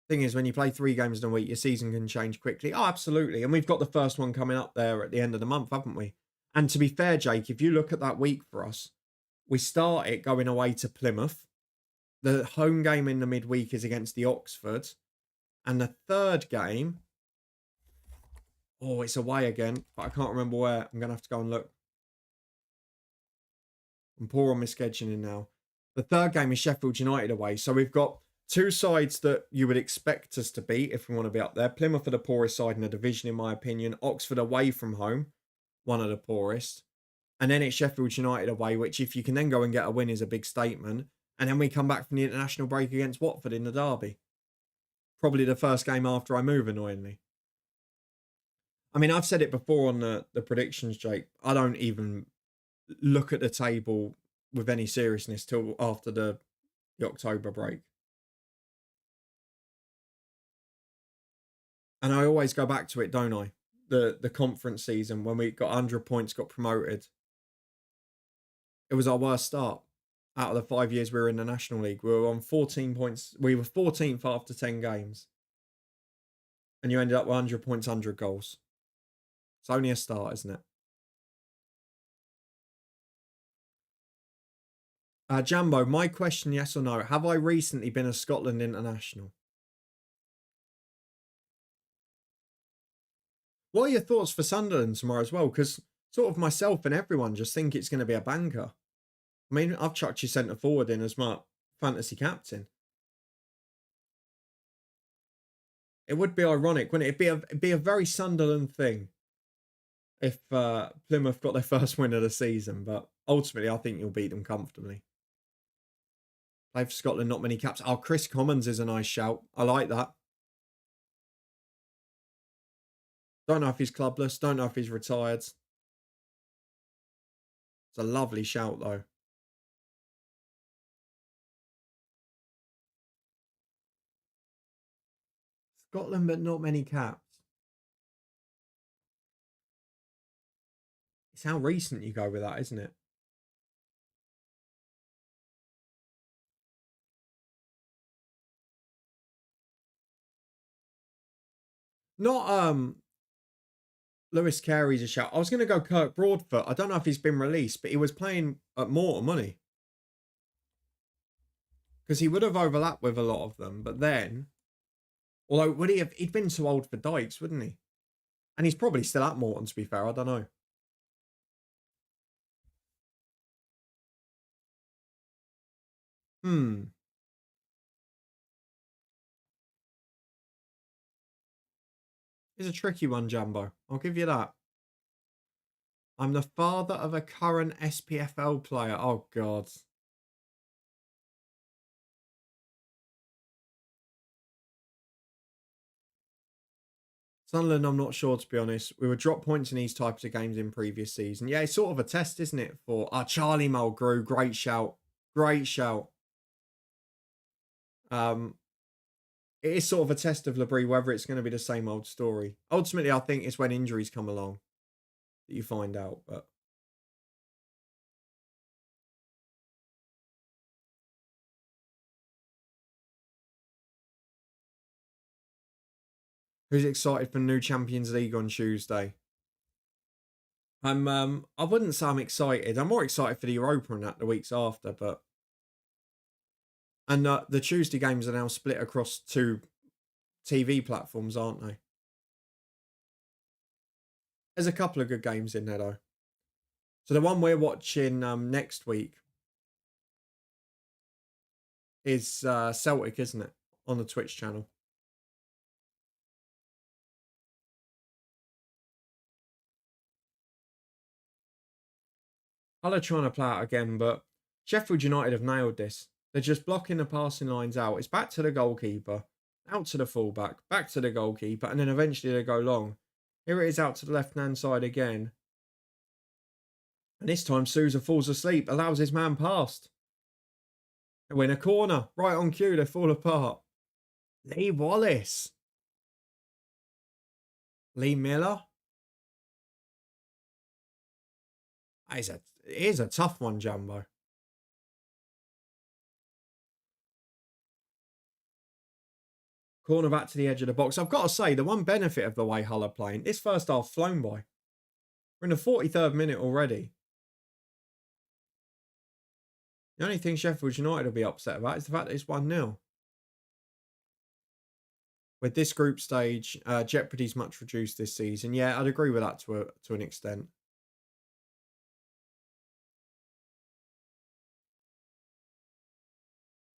Thing is, when you play 3 games in a week, your season can change quickly. Oh, absolutely. And we've got the first one coming up there at the end of the month, haven't we? And to be fair, Jake, if you look at that week for us, we start it going away to Plymouth. The home game in the midweek is against the Oxford. And the third game, oh, it's away again, but I can't remember where. I'm going to have to go and look. I'm poor on my scheduling now. The third game is Sheffield United away. So we've got 2 sides that you would expect us to beat if we want to be up there. Plymouth are the poorest side in the division, in my opinion. Oxford away from home, one of the poorest. And then it's Sheffield United away, which if you can then go and get a win is a big statement. And then we come back from the international break against Watford in the derby. Probably the first game after I move, annoyingly. I mean, I've said it before on the predictions, Jake. I don't even look at the table with any seriousness till after the October break. And I always go back to it, don't I? The conference season when we got 100 points, got promoted. It was our worst start out of the 5 years we were in the National League. We were on 14 points. We were 14th after 10 games. And you ended up with 100 points, 100 goals. It's only a start, isn't it? Jambo, my question, yes or no. Have I recently been a Scotland international? What are your thoughts for Sunderland tomorrow as well? Because sort of myself and everyone just think it's going to be a banker. I mean, I've chucked your centre forward in as my fantasy captain. It would be ironic, wouldn't it? It'd be a very Sunderland thing if Plymouth got their first win of the season. But ultimately, I think you'll beat them comfortably. Play for Scotland, not many caps. Oh, Chris Commons is a nice shout. I like that. Don't know if he's clubless. Don't know if he's retired. It's a lovely shout, though. Scotland, but not many caps. It's how recent you go with that, isn't it? Not Lewis Carey's a shout. I was going to go Kirk Broadfoot. I don't know if he's been released, but he was playing at more money. Because he would have overlapped with a lot of them. But then, although would he have? He'd been too old for Dykes, wouldn't he? And he's probably still at Morton, to be fair. I don't know. It's a tricky one, Jumbo. I'll give you that. I'm the father of a current SPFL player. Oh, God. Sunderland, I'm not sure, to be honest. We would drop points in these types of games in previous season. Yeah, it's sort of a test, isn't it? For Charlie Mulgrew. Great shout. Great shout. It is sort of a test of Labrie, whether it's going to be the same old story. Ultimately, I think it's when injuries come along that you find out. But who's excited for new Champions League on Tuesday? I wouldn't say I'm excited. I'm more excited for the Europa and that the weeks after, but and the Tuesday games are now split across two TV platforms, aren't they? There's a couple of good games in there though. So the one we're watching next week is Celtic, isn't it? On the Twitch channel. Hull trying to play out again, but Sheffield United have nailed this. They're just blocking the passing lines out. It's back to the goalkeeper, out to the fullback, back to the goalkeeper, and then eventually they go long. Here it is out to the left-hand side again. And this time Sousa falls asleep, allows his man past. They win a corner. Right on cue, they fall apart. Lee Wallace. Lee Miller. It is a tough one, Jumbo. Corner back to the edge of the box. I've got to say, the one benefit of the way Hull are playing, this first half flown by. We're in the 43rd minute already. The only thing Sheffield United will be upset about is the fact that it's 1-0. With this group stage, jeopardy's much reduced this season. Yeah, I'd agree with that to an extent.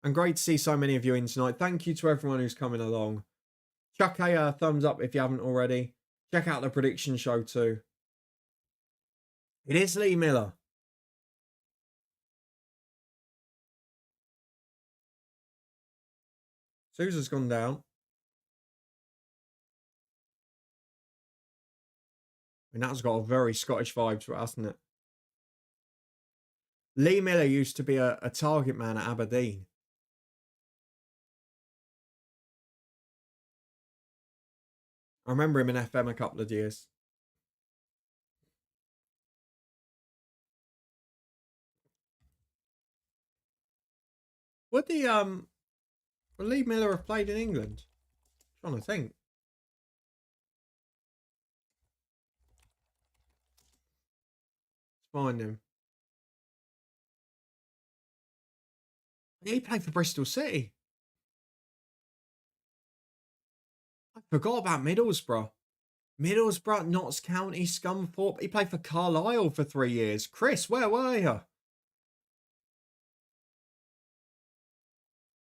And great to see so many of you in tonight. Thank you to everyone who's coming along. Chuck a thumbs up if you haven't already. Check out the prediction show too. It is Lee Miller. Sousa's gone down. I mean, that's got a very Scottish vibe to it, hasn't it? Lee Miller used to be a target man at Aberdeen. I remember him in FM a couple of years. Would Lee Miller have played in England? I'm trying to think. Let's find him. He played for Bristol City. I forgot about Middlesbrough. Middlesbrough, Notts County, Scunthorpe. He played for Carlisle for 3 years. Chris, where were you?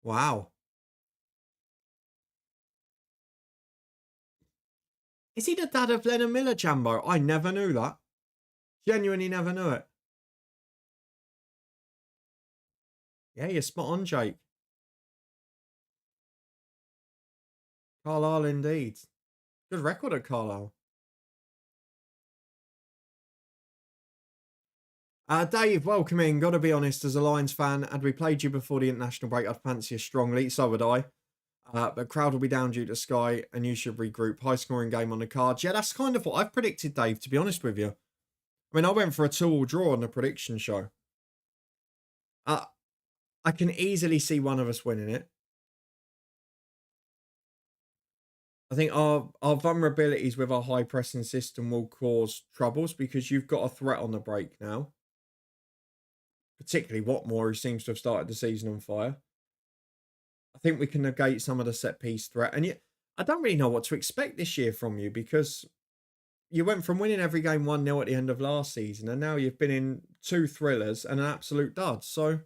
Wow. Is he the dad of Lennon Miller, Jambo? I never knew that. Genuinely never knew it. Yeah, you're spot on, Jake. Carlisle indeed. Good record at Carlisle. Dave, welcome in. Got to be honest, as a Lions fan, had we played you before the international break, I'd fancy you strongly. So would I. But crowd will be down due to Sky, and you should regroup. High scoring game on the cards. Yeah, that's kind of what I've predicted, Dave, to be honest with you. I mean, I went for a 2-2 draw on the prediction show. I can easily see one of us winning it. I think our vulnerabilities with our high pressing system will cause troubles because you've got a threat on the break now. Particularly Watmore, who seems to have started the season on fire. I think we can negate some of the set piece threat. And yet, I don't really know what to expect this year from you because you went from winning every game 1-0 at the end of last season, and now you've been in 2 thrillers and an absolute dud. So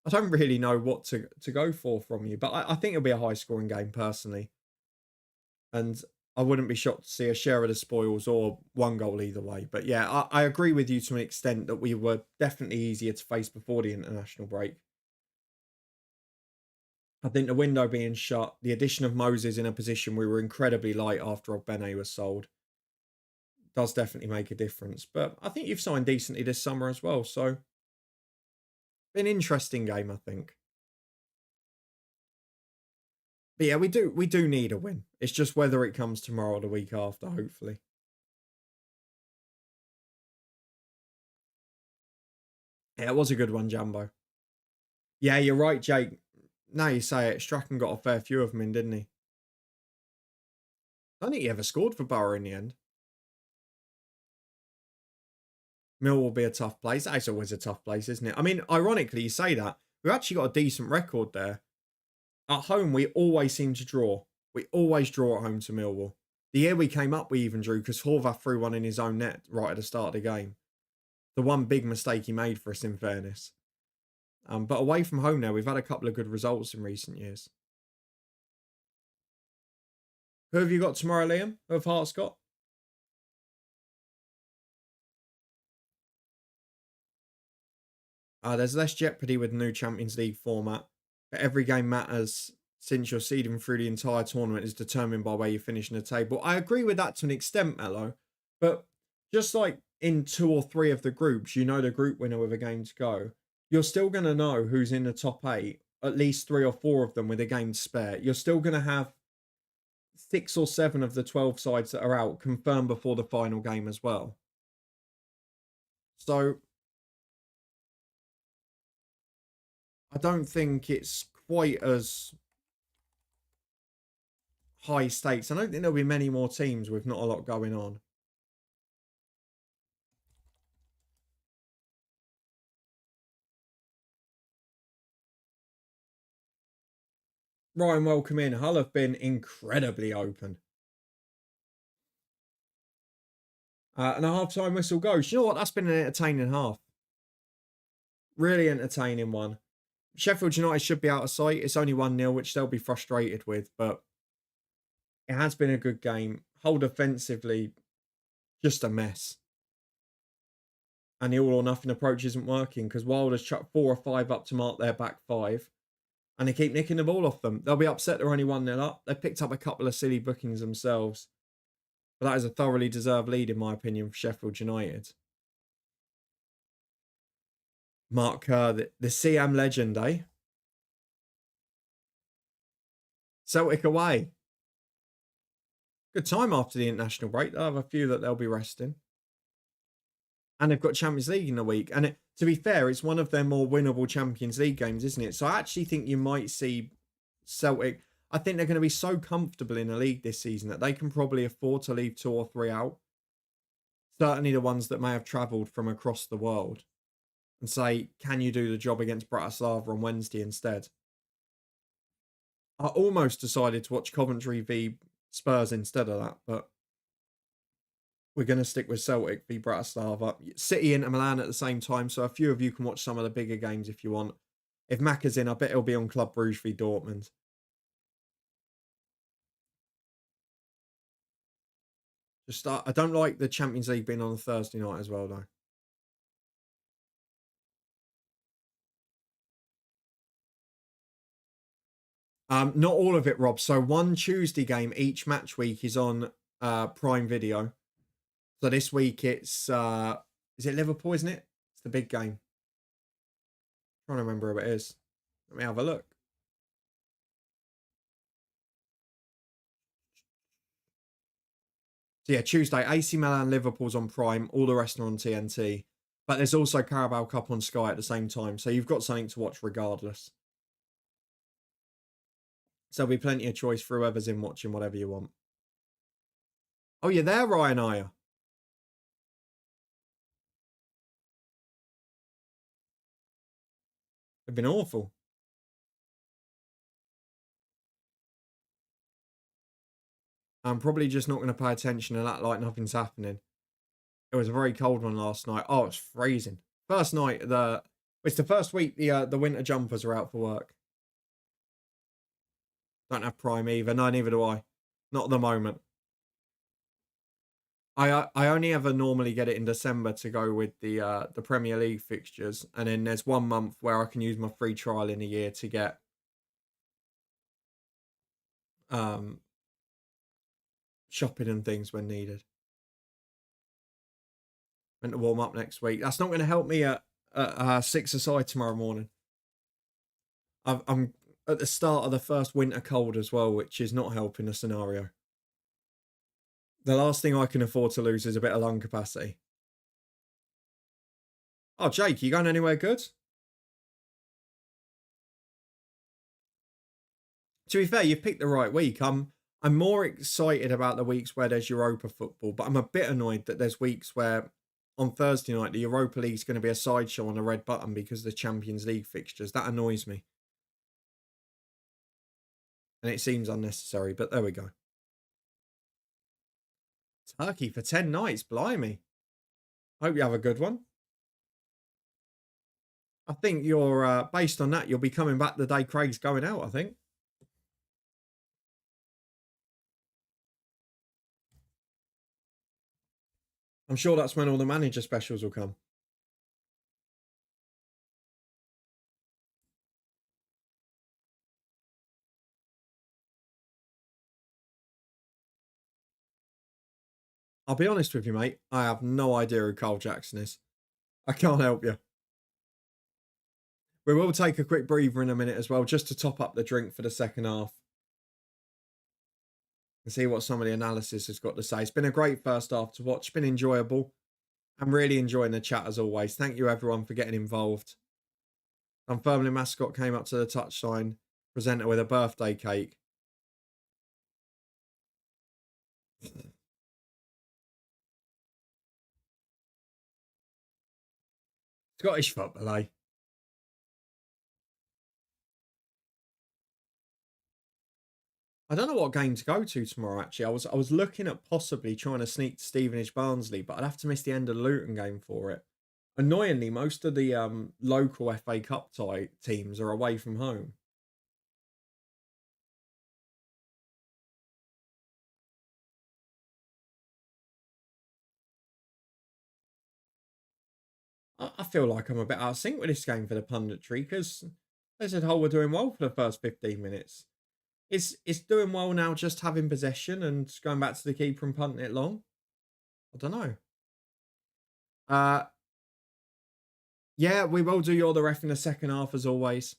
I don't really know what to go for from you. But I think it'll be a high scoring game personally. And I wouldn't be shocked to see a share of the spoils or 1 goal either way. But yeah, I agree with you to an extent that we were definitely easier to face before the international break. I think the window being shut, the addition of Moses in a position we were incredibly light after Ogbene was sold, does definitely make a difference. But I think you've signed decently this summer as well. So, an interesting game, I think. But yeah, we do need a win. It's just whether it comes tomorrow or the week after, hopefully. Yeah, it was a good one, Jumbo. Yeah, you're right, Jake. Now you say it, Strachan got a fair few of them in, didn't he? I don't think he ever scored for Borough in the end. Mill will be a tough place. That's always a tough place, isn't it? I mean, ironically, you say that. We've actually got a decent record there. At home, we always seem to draw. We always draw at home to Millwall. The year we came up, we even drew because Horvath threw one in his own net right at the start of the game. The one big mistake he made for us, in fairness. But away from home now, we've had a couple of good results in recent years. Who have you got tomorrow, Liam? Who have Hearts got? There's less jeopardy with the new Champions League format. But every game matters since your seeding through the entire tournament is determined by where you finish in the table. I agree with that to an extent, Mello. But just like in 2 or 3 of the groups, you know the group winner with a game to go. You're still going to know who's in the top 8, at least 3 or 4 of them with a game to spare. You're still going to have 6 or 7 of the 12 sides that are out confirmed before the final game as well. So I don't think it's quite as high stakes. I don't think there'll be many more teams with not a lot going on. Ryan, welcome in. Hull have been incredibly open. And a half-time whistle goes. You know what? That's been an entertaining half. Really entertaining one. Sheffield United should be out of sight. It's only 1-0, which they'll be frustrated with, but it has been a good game. Hull defensively, just a mess. And the all or nothing approach isn't working because Wilder's chucked 4 or 5 up to mark their back 5. And they keep nicking the ball off them. They'll be upset they're only 1-0 up. They picked up a couple of silly bookings themselves. But that is a thoroughly deserved lead, in my opinion, for Sheffield United. Mark Kerr, the CM legend, eh? Celtic away. Good time after the international break. They'll have a few that they'll be resting. And they've got Champions League in a week. And to be fair, it's one of their more winnable Champions League games, isn't it? So I actually think you might see Celtic. I think they're going to be so comfortable in the league this season that they can probably afford to leave 2 or 3 out. Certainly the ones that may have travelled from across the world. and say, can you do the job against Bratislava on Wednesday instead? I almost decided to watch Coventry v Spurs instead of that, but we're going to stick with Celtic v Bratislava. City Inter Milan at the same time, so a few of you can watch some of the bigger games if you want. If Macca's in, I bet it'll be on Club Brugge v Dortmund. I don't like the Champions League being on a Thursday night as well, though. Not all of it, Rob. So one Tuesday game each match week is on Prime Video. So this week it's is it Liverpool, isn't it? It's the big game. I'm trying to remember who it is. Let me have a look. So yeah, Tuesday, AC Milan, Liverpool's on Prime. All the rest are on TNT. But there's also Carabao Cup on Sky at the same time. So you've got something to watch regardless. So there'll be plenty of choice for whoever's in watching whatever you want. Oh, you're there, Ryan Ayer. They've been awful. I'm probably just not going to pay attention and act like nothing's happening. It was a very cold one last night. Oh, it's freezing. First night, it's the first week the winter jumpers are out for work. Don't have Prime either. No, neither do I. Not at the moment. I only ever normally get it in December to go with the Premier League fixtures, and then there's 1 month where I can use my free trial in a year to get shopping and things when needed. Meant to warm up next week. That's not going to help me at 6 aside tomorrow morning. I'm at the start of the first winter cold as well, which is not helping the scenario. The last thing I can afford to lose is a bit of lung capacity. Oh, Jake, you going anywhere good? To be fair, you've picked the right week. I'm more excited about the weeks where there's Europa football, but I'm a bit annoyed that there's weeks where on Thursday night the Europa League's going to be a sideshow on a red button because of the Champions League fixtures. That annoys me. And it seems unnecessary, but there we go. Turkey for 10 nights, blimey. Hope you have a good one. I think you're, based on that, you'll be coming back the day Craig's going out, I think. I'm sure that's when all the manager specials will come. I'll be honest with you, mate. I have no idea who Carl Jackson is. I can't help you. We will take a quick breather in a minute as well, just to top up the drink for the second half. And see what some of the analysis has got to say. It's been a great first half to watch. It's been enjoyable. I'm really enjoying the chat as always. Thank you everyone for getting involved. Dunfermline mascot came up to the touchline, presenter with a birthday cake. Scottish football, eh? I don't know what game to go to tomorrow. Actually, I was looking at possibly trying to sneak to Stevenage Barnsley, but I'd have to miss the end of the Luton game for it. Annoyingly, most of the local FA Cup teams are away from home. I feel like I'm a bit out of sync with this game for the punditry because they said Hull were doing well for the first 15 minutes. It's doing well now just having possession and going back to the keeper and punting it long? I don't know. Yeah, we will do You're the Ref in the second half as always.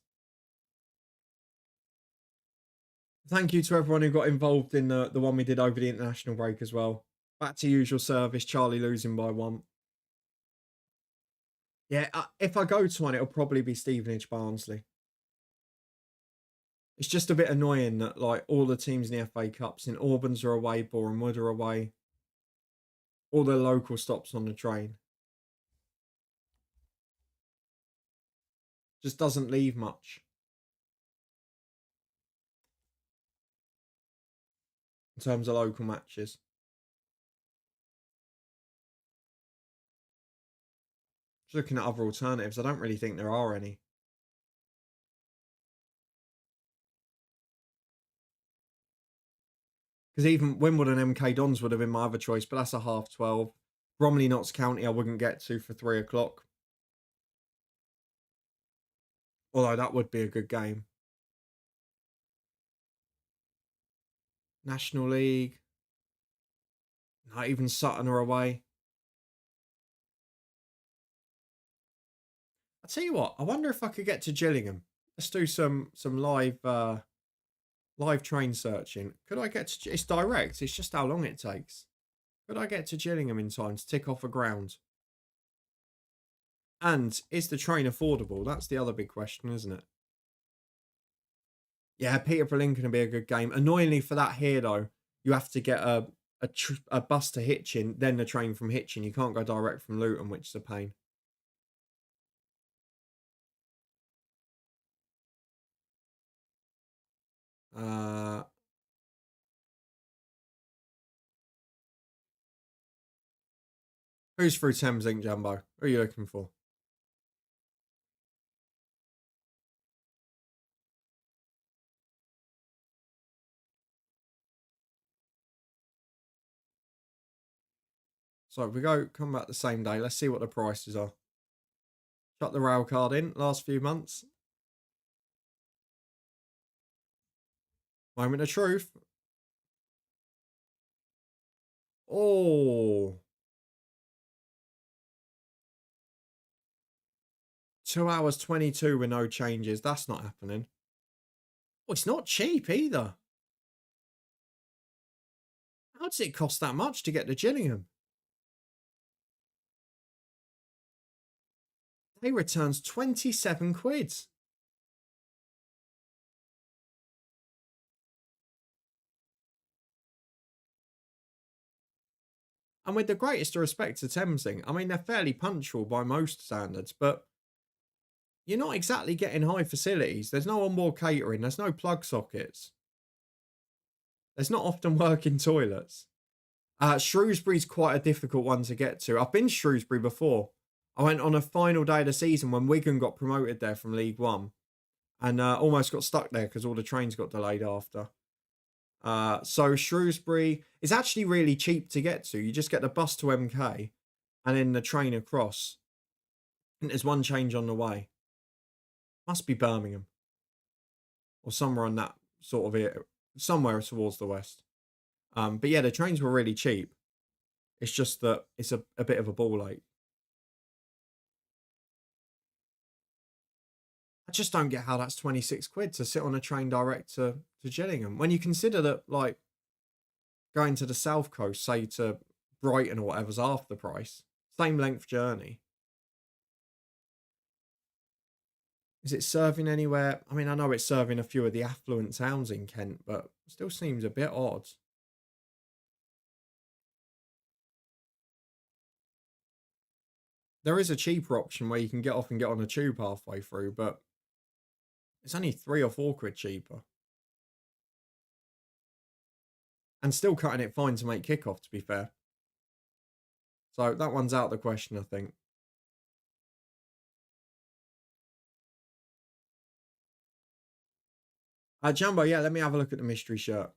Thank you to everyone who got involved in the one we did over the international break as well. Back to usual service, Charlie losing by 1. Yeah, if I go to one, it'll probably be Stevenage Barnsley. It's just a bit annoying that like all the teams in the FA Cups in Albans are away, Boreham Wood are away. All the local stops on the train. Just doesn't leave much in terms of local matches. Just looking at other alternatives, I don't really think there are any. Because even Wimbledon MK Dons would have been my other choice, but that's a 12:30. Bromley Notts County I wouldn't get to for 3 o'clock. Although that would be a good game. National League. Not even Sutton are away. I'll tell you what, I wonder if I could get to Gillingham. Let's do some live train searching. Could I get to... It's direct. It's just how long it takes. Could I get to Gillingham in time to tick off a ground? And is the train affordable? That's the other big question, isn't it? Yeah, Peterborough Lincoln would be a good game. Annoyingly for that here, though, you have to get a bus to Hitchin, then the train from Hitchin. You can't go direct from Luton, which is a pain. Who's through Thameslink, Jumbo? Who are you looking for? So if we come back the same day, let's see what the prices are. Chuck the rail card in, last few months. Moment of truth. Oh. 2 hours 22 with no changes. That's not happening. Oh, it's not cheap either. How does it cost that much to get to Gillingham? They returns 27 quid. And with the greatest respect to Thameslink, I mean, they're fairly punctual by most standards, but you're not exactly getting high facilities. There's no onboard catering. There's no plug sockets. There's not often working toilets. Shrewsbury's quite a difficult one to get to. I've been to Shrewsbury before. I went on a final day of the season when Wigan got promoted there from League One and almost got stuck there because all the trains got delayed after. So Shrewsbury is actually really cheap to get to. You just get the bus to MK and then the train across. And there's one change on the way. Must be Birmingham or somewhere on that sort of it, somewhere towards the west. But yeah, the trains were really cheap. It's just that it's a bit of a ball ache. I just don't get how that's 26 quid to sit on a train direct to Gillingham. When you consider that, like, going to the south coast, say to Brighton or whatever's half the price, same length journey. Is it serving anywhere? I mean, I know it's serving a few of the affluent towns in Kent, but it still seems a bit odd. There is a cheaper option where you can get off and get on a tube halfway through, but it's only 3 or 4 quid cheaper. And still cutting it fine to make kickoff, to be fair. So that one's out of the question, I think. Jumbo, yeah, let me have a look at the mystery shirt.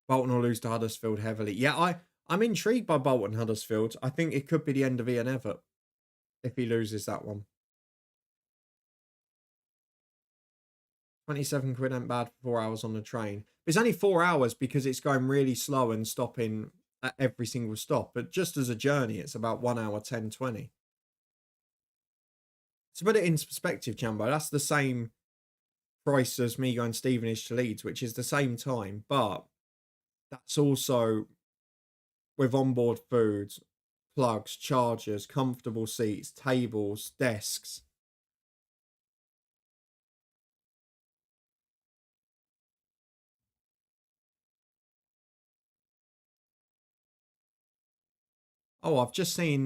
Bolton will lose to Huddersfield heavily. Yeah, I'm intrigued by Bolton Huddersfield. I think it could be the end of Ian Evatt if he loses that one. 27 quid ain't bad for 4 hours on the train. It's only 4 hours because it's going really slow and stopping at every single stop. But just as a journey, it's about 1 hour 10, 20. To put it into perspective, Jumbo, that's the same price as me going Stevenage to Leeds, which is the same time, but that's also with onboard food, plugs, chargers, comfortable seats, tables, desks. Oh, I've just seen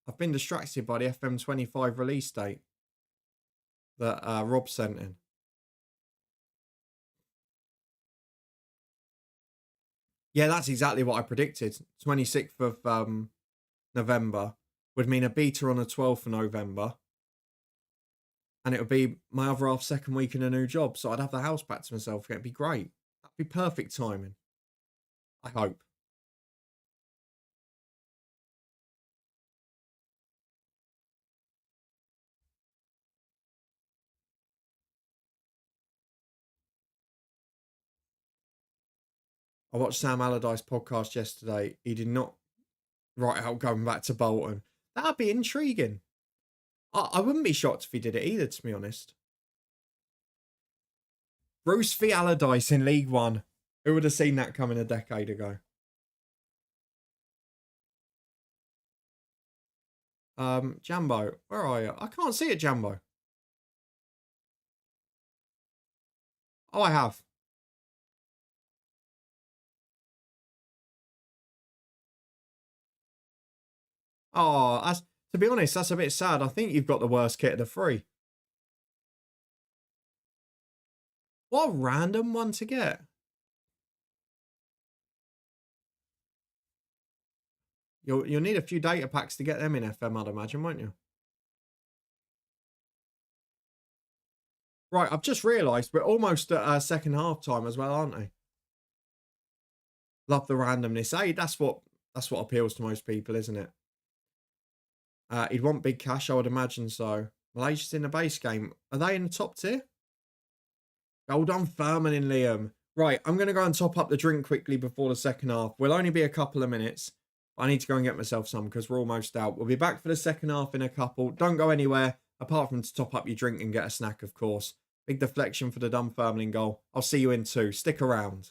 I've been distracted by the FM25 release date that Rob sent in. Yeah, that's exactly what I predicted. 26th of November would mean a beta on the 12th of November. And it would be my other half second week in a new job. So I'd have the house back to myself. It'd be great. That'd be perfect timing. I hope. I watched Sam Allardyce podcast yesterday. He did not write out going back to Bolton. That'd be intriguing. I wouldn't be shocked if he did it either, to be honest. Bruce v Allardyce in League One. Who would have seen that coming a decade ago? Jambo, where are you? I can't see it, Jambo. Oh, I have. Oh, to be honest, that's a bit sad. I think you've got the worst kit of the three. What a random one to get. You'll need a few data packs to get them in FM, I'd imagine, won't you? Right, I've just realised we're almost at second half time as well, aren't we? Love the randomness. Hey, that's what appeals to most people, isn't it? He'd want big cash, I would imagine so. Malaysia's in the base game. Are they in the top tier? Gold on Furman in Liam. Right, I'm going to go and top up the drink quickly before the second half. We'll only be a couple of minutes. I need to go and get myself some because we're almost out. We'll be back for the second half in a couple. Don't go anywhere apart from to top up your drink and get a snack, of course. Big deflection for the Dunfermline goal. I'll see you in two. Stick around.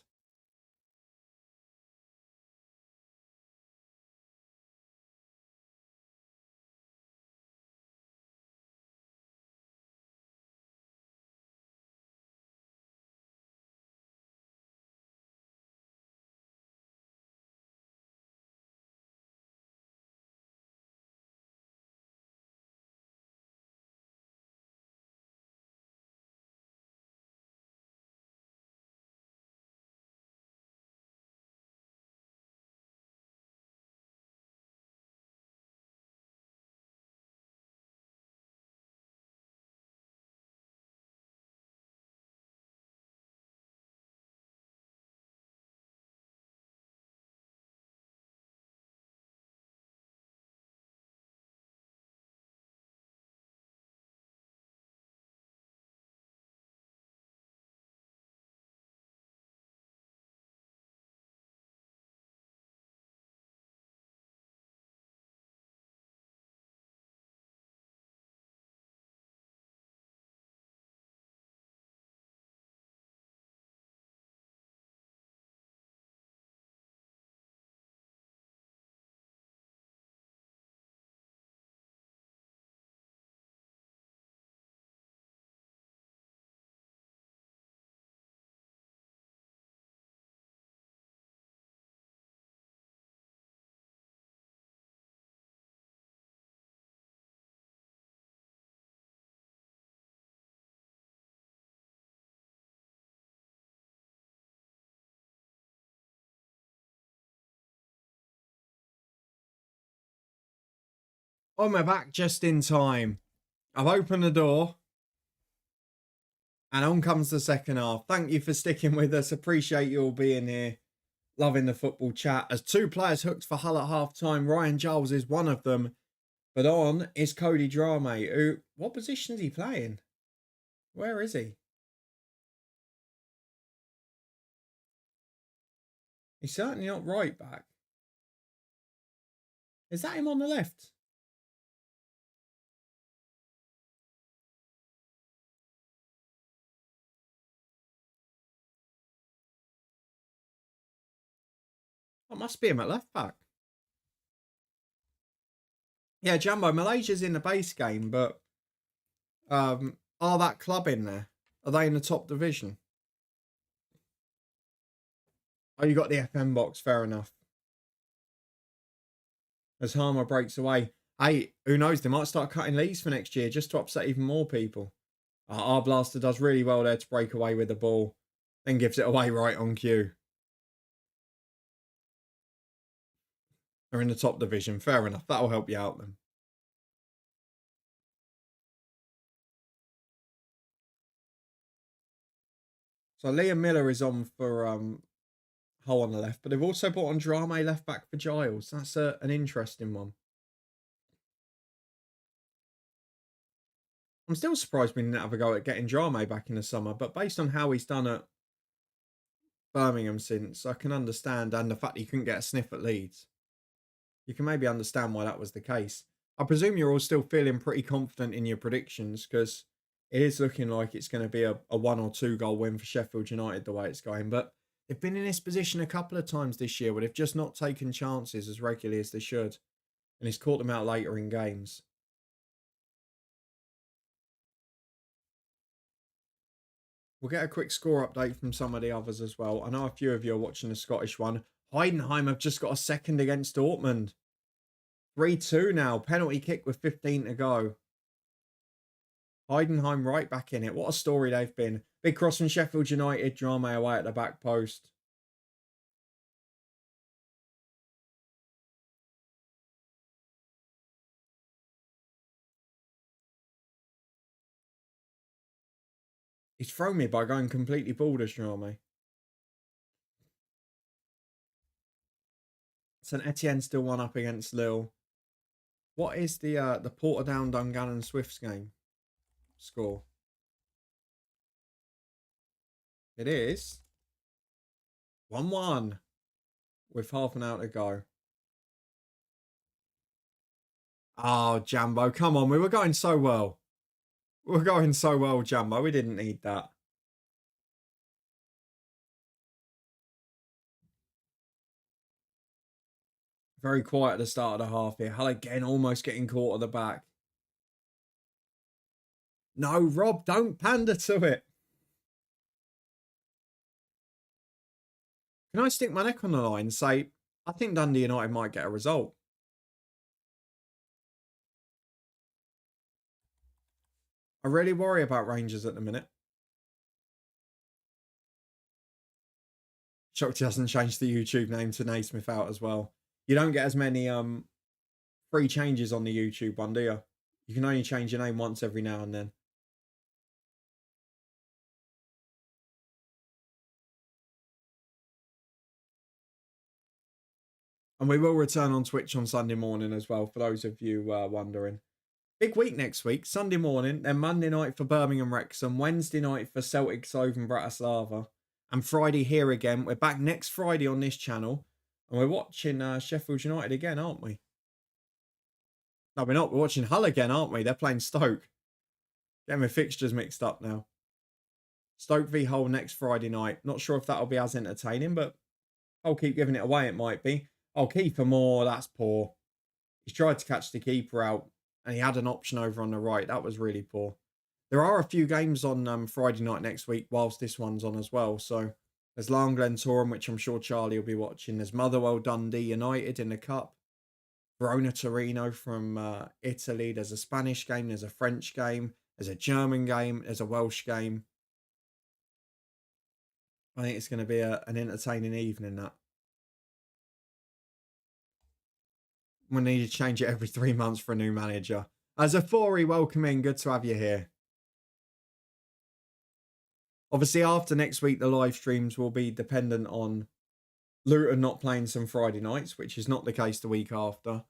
On my back just in time. I've opened the door. And on comes the second half. Thank you for sticking with us. Appreciate you all being here. Loving the football chat. As two players hooked for Hull at half time, Ryan Giles is one of them. But on is Cody Drame, who, what position is he playing? Where is he? He's certainly not right back. Is that him on the left? That must be him at left back. Yeah, Jumbo, Malaysia's in the base game, but are that club in there? Are they in the top division? Oh, you got the FM box, fair enough. As Harmer breaks away. Hey, who knows? They might start cutting leagues for next year just to upset even more people. Our blaster does really well there to break away with the ball, then gives it away right on cue. They're in the top division. Fair enough. That'll help you out then. So Liam Miller is on for Hull on the left, but they've also brought on Drame left back for Giles. That's an interesting one. I'm still surprised we didn't have a go at getting Drame back in the summer, but based on how he's done at Birmingham since, I can understand, and the fact he couldn't get a sniff at Leeds, you can maybe understand why that was the case. I presume you're all still feeling pretty confident in your predictions because it is looking like it's going to be a 1 or 2 goal win for Sheffield United the way it's going. But they've been in this position a couple of times this year where they've just not taken chances as regularly as they should. And he's caught them out later in games. We'll get a quick score update from some of the others as well. I know a few of you are watching the Scottish one. Heidenheim have just got a second against Dortmund. 3-2 now. Penalty kick with 15 to go. Heidenheim right back in it. What a story they've been. Big cross from Sheffield United. Drame away at the back post. He's thrown me by going completely balders, Drame. St Etienne still 1 up against Lille. What is the Portadown Dungannon Swifts game score? It is 1-1 with half an hour to go. Oh, Jambo, come on. We were going so well. We were going so well, Jambo. We didn't need that. Very quiet at the start of the half here. Hull again almost getting caught at the back. No, Rob, don't pander to it. Can I stick my neck on the line and say, I think Dundee United might get a result? I really worry about Rangers at the minute. Shocked he hasn't changed the YouTube name to Naismith out as well. You don't get as many free changes on the YouTube one, do you? You can only change your name once every now and then. And we will return on Twitch on Sunday morning as well, for those of you wondering. Big week next week. Sunday morning, then Monday night for Birmingham Wrexham, Wednesday night for Celtic Slovan Bratislava, and Friday here again. We're back next Friday on this channel, and we're watching Sheffield United again, aren't we? No, we're not. We're watching Hull again, aren't we? They're playing Stoke. Getting my fixtures mixed up now. Stoke v Hull next Friday night. Not sure if that'll be as entertaining, but I'll keep giving it away. It might be. Oh, keeper more. That's poor. He's tried to catch the keeper out, and he had an option over on the right. That was really poor. There are a few games on Friday night next week whilst this one's on as well. So there's Langlen Torum, which I'm sure Charlie will be watching. There's Motherwell Dundee United in the Cup. Verona Torino from Italy. There's a Spanish game. There's a French game. There's a German game. There's a Welsh game. I think it's going to be an entertaining evening, that. We need to change it every 3 months for a new manager. As a Fori, welcome in. Good to have you here. Obviously, after next week, the live streams will be dependent on Luton not playing some Friday nights, which is not the case the week after.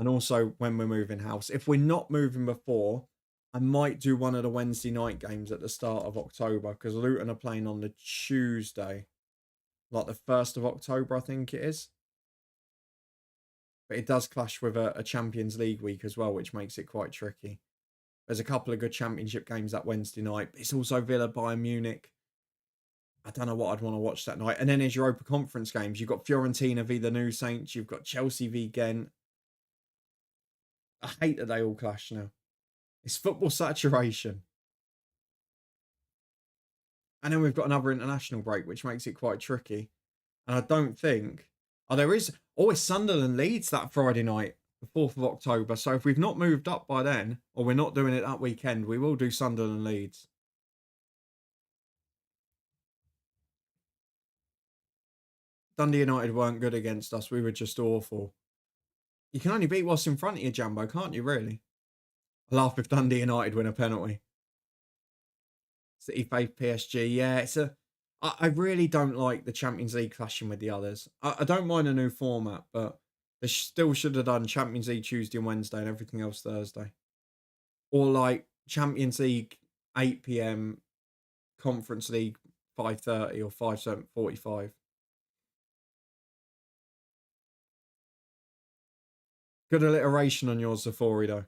And also when we're moving house. If we're not moving before, I might do one of the Wednesday night games at the start of October, because Luton are playing on the Tuesday. Like the 1st of October, I think it is. But it does clash with a Champions League week as well, which makes it quite tricky. There's a couple of good Championship games that Wednesday night. It's also Villa Bayern Munich. I don't know what I'd want to watch that night. And then there's Europa Conference games. You've got Fiorentina v the New Saints. You've got Chelsea v Ghent. I hate that they all clash now. It's football saturation. And then we've got another international break, which makes it quite tricky. And I don't think... Oh, there is... Oh, it's Sunderland Leeds that Friday night. the 4th of October. So if we've not moved up by then, or we're not doing it that weekend, we will do Sunderland and Leeds. Dundee United weren't good against us. We were just awful. You can only beat what's in front of you, Jambo, can't you, really? I laugh if Dundee United win a penalty. City face PSG. Yeah, it's a... I really don't like the Champions League clashing with the others. I don't mind a new format, but they still should have done Champions League Tuesday and Wednesday and everything else Thursday. Or like Champions League 8 p.m, Conference League 5:30 or 5:45. Good alliteration on yours, Zafori, though.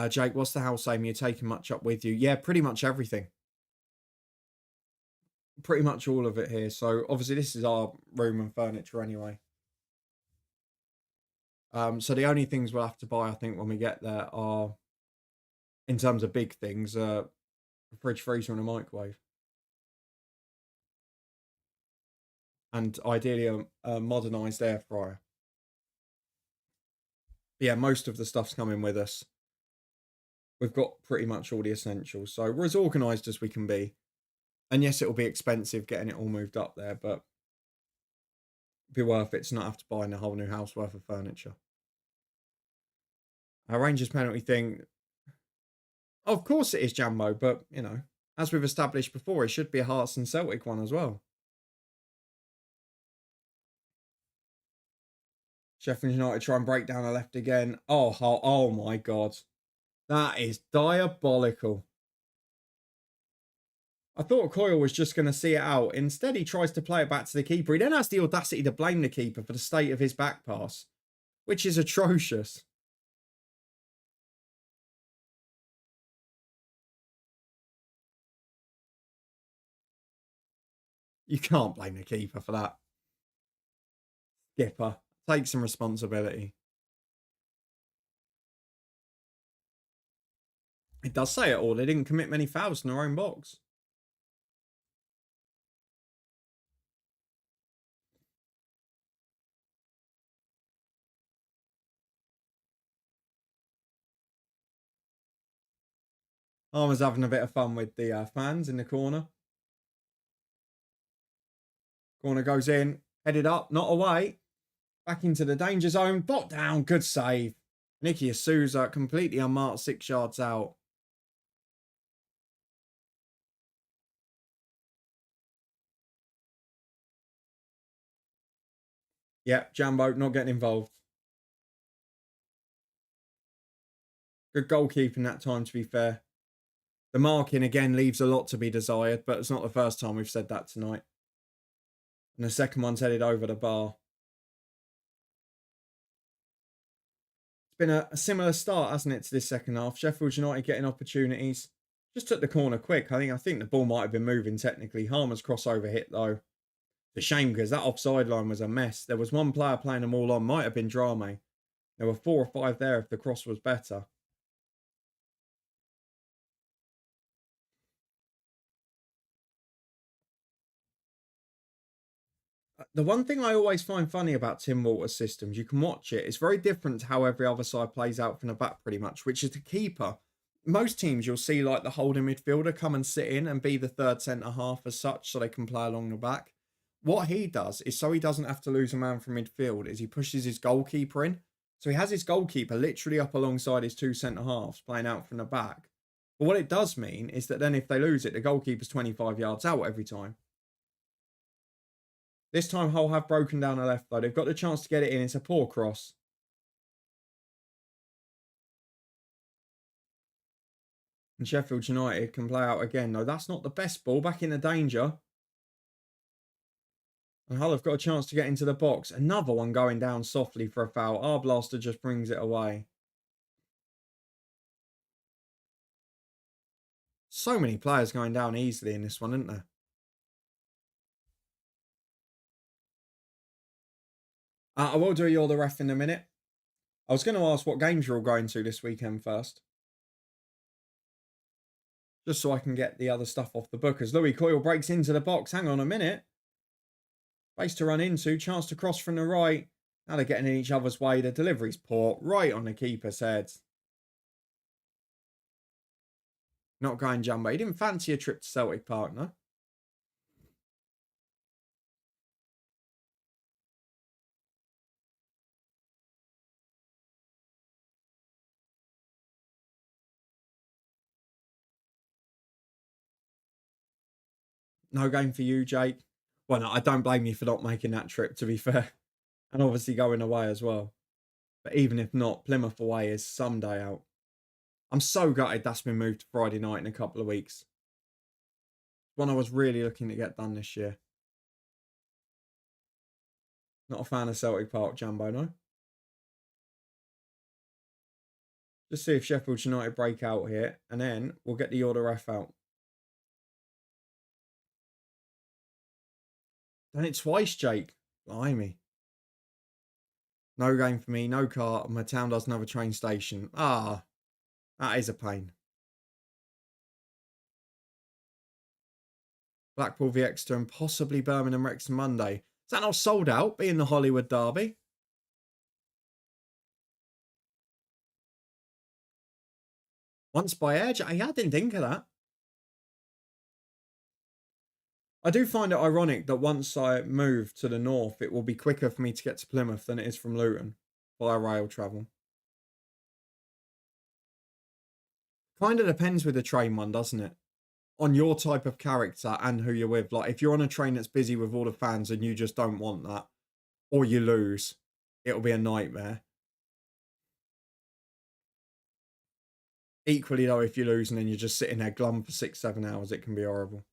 Jake, what's the house aim? You're taking much up with you? Yeah, pretty much everything. Pretty much all of it here. So obviously this is our room and furniture anyway. So the only things we'll have to buy, I think, when we get there are, in terms of big things, a fridge, freezer, and a microwave. And ideally a modernised air fryer. But yeah, most of the stuff's coming with us. We've got pretty much all the essentials. So we're as organised as we can be. And yes, it'll be expensive getting it all moved up there, but it'll be worth it to not have to buy a whole new house worth of furniture. Our Rangers penalty thing, of course it is, Jambo, but, you know, as we've established before, it should be a Hearts and Celtic one as well. Sheffield United try and break down the left again. Oh my God. That is diabolical. I thought Coyle was just going to see it out. Instead, he tries to play it back to the keeper. He then has the audacity to blame the keeper for the state of his back pass, which is atrocious. You can't blame the keeper for that. Skipper, take some responsibility. It does say it all. They didn't commit many fouls in their own box. I was having a bit of fun with the fans in the corner. Corner goes in, headed up, not away. Back into the danger zone. Bot down, good save. Nicky Asuza completely unmarked 6 yards out. Yeah, Jambo not getting involved. Good goalkeeping that time, to be fair. The marking, again, leaves a lot to be desired, but it's not the first time we've said that tonight. And the second one's headed over the bar. It's been a similar start, hasn't it, to this second half? Sheffield United getting opportunities. Just took the corner quick. I think the ball might have been moving technically. Harmer's crossover hit, though. It's a shame because that offside line was a mess. There was one player playing them all on. Might have been Drame. There were 4 or 5 there if the cross was better. The one thing I always find funny about Tim Walter's systems, you can watch it. It's very different to how every other side plays out from the back pretty much, which is the keeper. Most teams you'll see like the holding midfielder come and sit in and be the third centre half as such so they can play along the back. What he does is, so he doesn't have to lose a man from midfield, is he pushes his goalkeeper in. So he has his goalkeeper literally up alongside his 2 centre halves playing out from the back. But what it does mean is that then if they lose it, the goalkeeper's 25 yards out every time. This time Hull have broken down the left though. They've got the chance to get it in. It's a poor cross. And Sheffield United can play out again. No, that's not the best ball. Back into danger. And Hull have got a chance to get into the box. Another one going down softly for a foul. Our blaster just brings it away. So many players going down easily in this one, isn't there? I will do You're the Ref in a minute. I was going to ask what games you're all going to this weekend first. Just so I can get the other stuff off the book. As Louis Coyle breaks into the box. Hang on a minute. Place to run into. Chance to cross from the right. Now they're getting in each other's way. The delivery's poor, right on the keeper's head. Not going jumbo. He didn't fancy a trip to Celtic Park, no? No game for you, Jake. Well, no, I don't blame you for not making that trip, to be fair. And obviously going away as well. But even if not, Plymouth away is some day out. I'm so gutted that's been moved to Friday night in a couple of weeks. One I was really looking to get done this year. Not a fan of Celtic Park, Jumbo, no? Just see if Sheffield United break out here, and then we'll get the order ref out. Done it twice, Jake. Blimey. No game for me, no car. My town doesn't have a train station. Ah, that is a pain. Blackpool v Exeter and possibly Birmingham Wrexham Monday. Is that not sold out, being the Hollywood derby? Once by air? Yeah, I didn't think of that. I do find it ironic that once I move to the north, it will be quicker for me to get to Plymouth than it is from Luton via rail travel. Kind of depends with the train one, doesn't it? On your type of character and who you're with. Like, if you're on a train that's busy with all the fans and you just don't want that, or you lose, it'll be a nightmare. Equally, though, if you lose and then you're just sitting there glum for 6-7 hours, it can be horrible.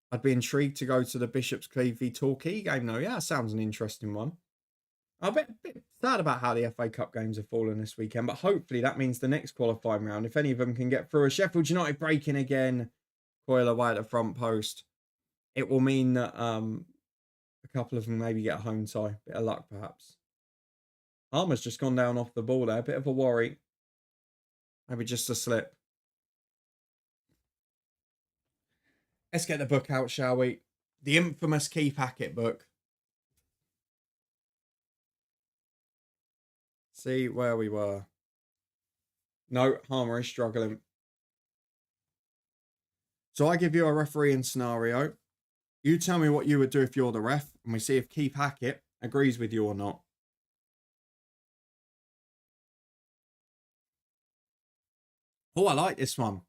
I'd be intrigued to go to the Bishop's Cleeve v Torquay game, though. Yeah, sounds an interesting one. I'm a bit sad about how the FA Cup games have fallen this weekend, but hopefully that means the next qualifying round, if any of them can get through, a Sheffield United breaking again, Coyle away at the front post, it will mean that a couple of them maybe get a home tie. Bit of luck, perhaps. Armour's just gone down off the ball there. Bit of a worry. Maybe just a slip. Let's get the book out, shall we? The infamous Keith Hackett book. See where we were. No, Harmer is struggling. So I give you a refereeing scenario. You tell me what you would do if you're the ref, and we see if Keith Hackett agrees with you or not. Oh, I like this one.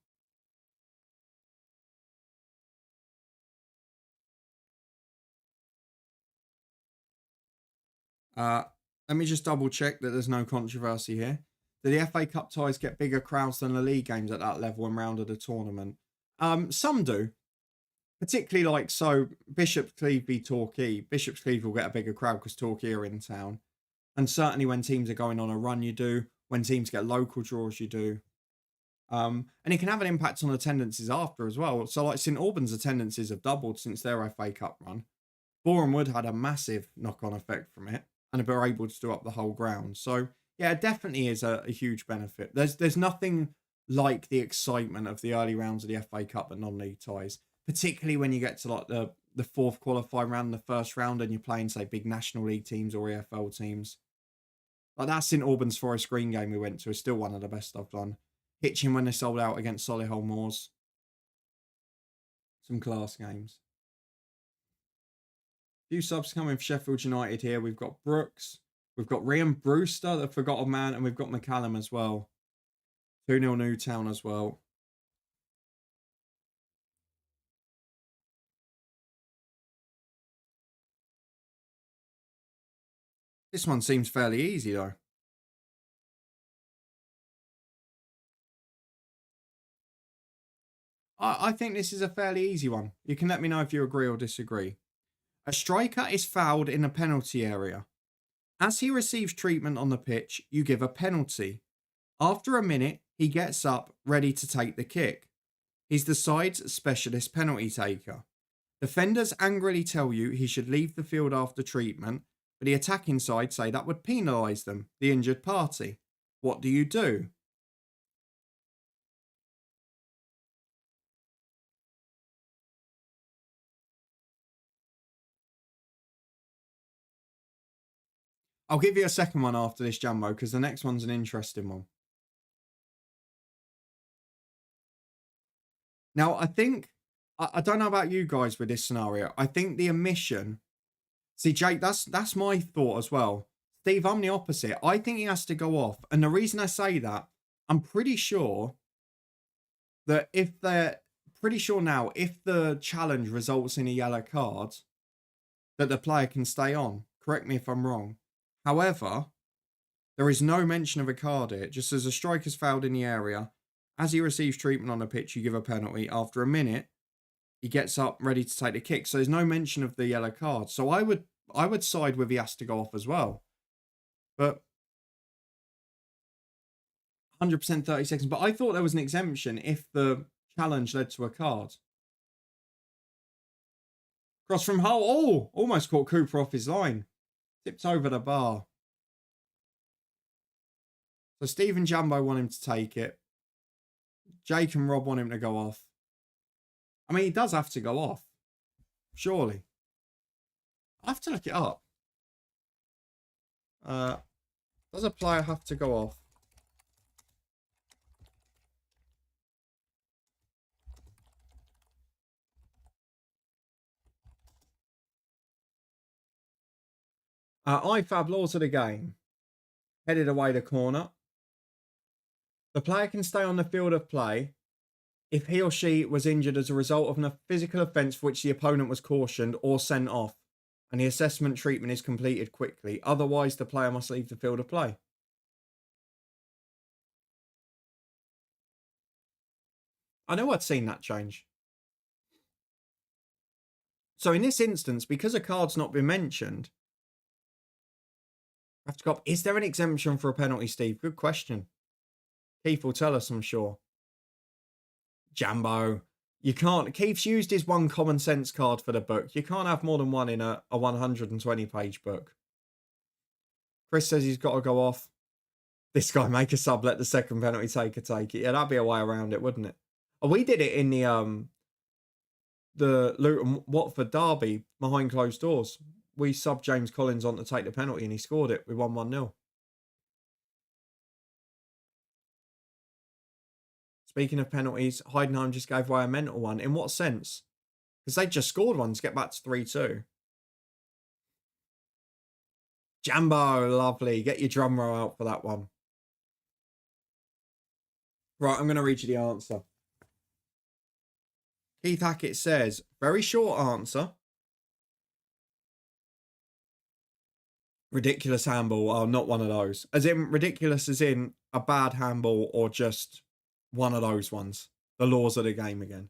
Let me just double check that there's no controversy here. Do the FA Cup ties get bigger crowds than the league games at that level and round of the tournament? Some do. Particularly like, so Bishop's Cleeve v Torquay. Bishop's Cleeve will get a bigger crowd because Torquay are in town. And certainly when teams are going on a run, you do. When teams get local draws, you do. And it can have an impact on attendances after as well. So like St Albans' attendances have doubled since their FA Cup run. Boreham Wood had a massive knock-on effect from it, and they were able to do up the whole ground. So yeah, it definitely is a huge benefit. There's nothing like the excitement of the early rounds of the FA Cup and non-league ties, particularly when you get to like the fourth qualifying round, the first round, and you're playing say big National League teams or EFL teams. Like that St Albans Forest Green game we went to is still one of the best I've done. Hitching when they sold out against Solihull Moors. Some class games. Few subs coming for Sheffield United here. We've got Brooks. We've got Ryan Brewster, the forgotten man, and we've got McCallum as well. 2-0 Newtown as well. This one seems fairly easy, though. I think this is a fairly easy one. You can let me know if you agree or disagree. A striker is fouled in a penalty area. As he receives treatment on the pitch, you give a penalty. After a minute, he gets up, ready to take the kick. He's the side's specialist penalty taker. Defenders angrily tell you he should leave the field after treatment, but the attacking side say that would penalise them, the injured party. What do you do? I'll give you a second one after this, Jumbo, because the next one's an interesting one. Now, I think, I don't know about you guys with this scenario. I think the omission, see, Jake, that's my thought as well. Steve, I'm the opposite. I think he has to go off. And the reason I say that, I'm pretty sure that if the challenge results in a yellow card, that the player can stay on. Correct me if I'm wrong. However, there is no mention of a card here. Just as a striker's fouled in the area, as he receives treatment on the pitch, you give a penalty. After a minute, he gets up ready to take the kick. So there's no mention of the yellow card. So I would side with he has to go off as well. But 100% 30 seconds. But I thought there was an exemption if the challenge led to a card. Cross from Hull. Oh, almost caught Cooper off his line. Tipped over the bar. So Steve and Jumbo want him to take it. Jake and Rob want him to go off. I mean, he does have to go off. Surely. I have to look it up. Does a player have to go off? IFAB laws of the game. Headed away the corner. The player can stay on the field of play if he or she was injured as a result of a physical offence for which the opponent was cautioned or sent off, and the assessment treatment is completed quickly. Otherwise, the player must leave the field of play. I know I'd seen that change. So in this instance, because a card's not been mentioned, I have to go. Is there an exemption for a penalty, Steve? Good question. Keith will tell us, I'm sure. Jambo. You can't. Keith's used his one common sense card for the book. You can't have more than one in a 120-page book. Chris says he's got to go off. This guy, make a sub, let the second penalty taker take it. Yeah, that'd be a way around it, wouldn't it? Oh, we did it in the Luton Watford derby behind closed doors. We subbed James Collins on to take the penalty and he scored it. We won 1-0. Speaking of penalties, Heidenheim just gave away a mental one. In what sense? Because they just scored one to get back to 3-2. Jambo, lovely. Get your drum roll out for that one. Right, I'm going to read you the answer. Keith Hackett says, very short answer. Ridiculous handball. Oh, not one of those. As in, ridiculous as in a bad handball or just one of those ones. The laws of the game again.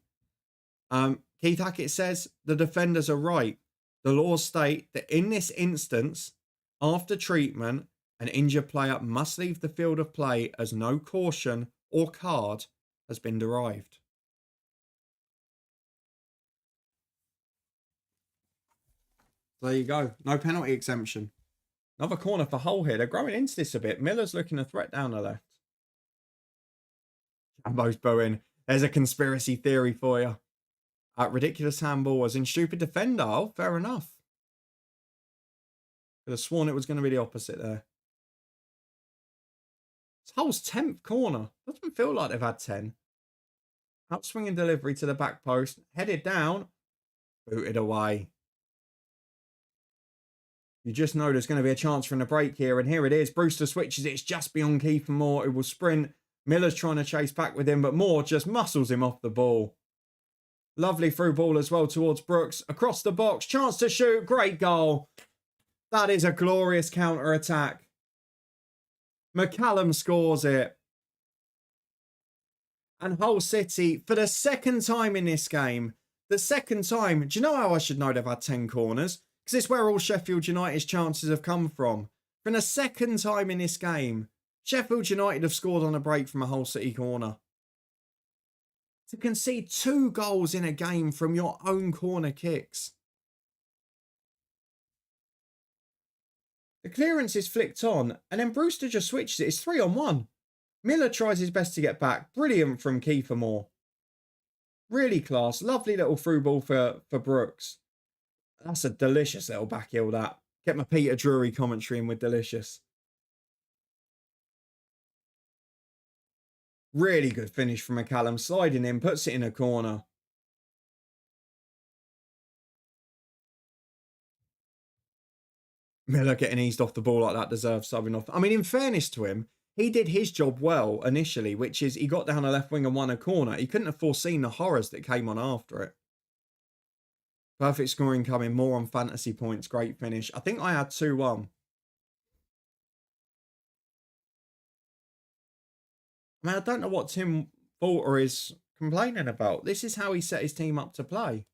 Keith Hackett says, the defenders are right. The laws state that in this instance, after treatment, an injured player must leave the field of play as no caution or card has been derived. There you go. No penalty exemption. Another corner for Hull here. They're growing into this a bit. Miller's looking a threat down the left. Jambo's booing. There's a conspiracy theory for you. Ridiculous handball was in stupid defender. Oh, fair enough. Could have sworn it was going to be the opposite there. It's Hull's 10th corner. Doesn't feel like they've had 10. Outswinging delivery to the back post. Headed down. Booted away. You just know there's going to be a chance for a break here. And here it is. Brewster switches it. It's just beyond Kiefer Moore, who will sprint. Miller's trying to chase back with him, but Moore just muscles him off the ball. Lovely through ball as well towards Brooks. Across the box. Chance to shoot. Great goal. That is a glorious counter-attack. McCallum scores it. And Hull City, for the second time in this game, the second time, do you know how I should know they've had 10 corners? Because it's where all Sheffield United's chances have come from. For the second time in this game, Sheffield United have scored on a break from a Hull City corner. To concede 2 goals in a game from your own corner kicks. The clearance is flicked on, and then Brewster just switches it. It's 3-on-1. Miller tries his best to get back. Brilliant from Kiefer Moore. Really class. Lovely little through ball for Brooks. That's a delicious little back heel, that. Get my Peter Drury commentary in with delicious. Really good finish from McCallum. Sliding in, puts it in a corner. Miller getting eased off the ball like that deserves subbing off. I mean, in fairness to him, he did his job well initially, which is he got down a left wing and won a corner. He couldn't have foreseen the horrors that came on after it. Perfect scoring coming, more on fantasy points. Great finish. I think I had 2-1. I mean, I don't know what Tim Walter is complaining about. This is how he set his team up to play.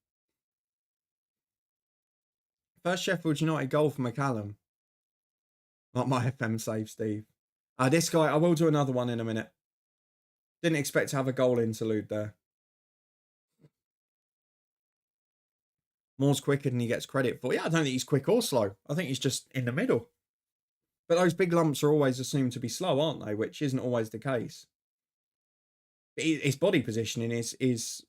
First Sheffield United goal for McCallum. Not my FM save, Steve. This guy, I will do another one in a minute. Didn't expect to have a goal interlude there. Moore's quicker than he gets credit for. Yeah, I don't think he's quick or slow. I think he's just in the middle. But those big lumps are always assumed to be slow, aren't they? Which isn't always the case. His body positioning is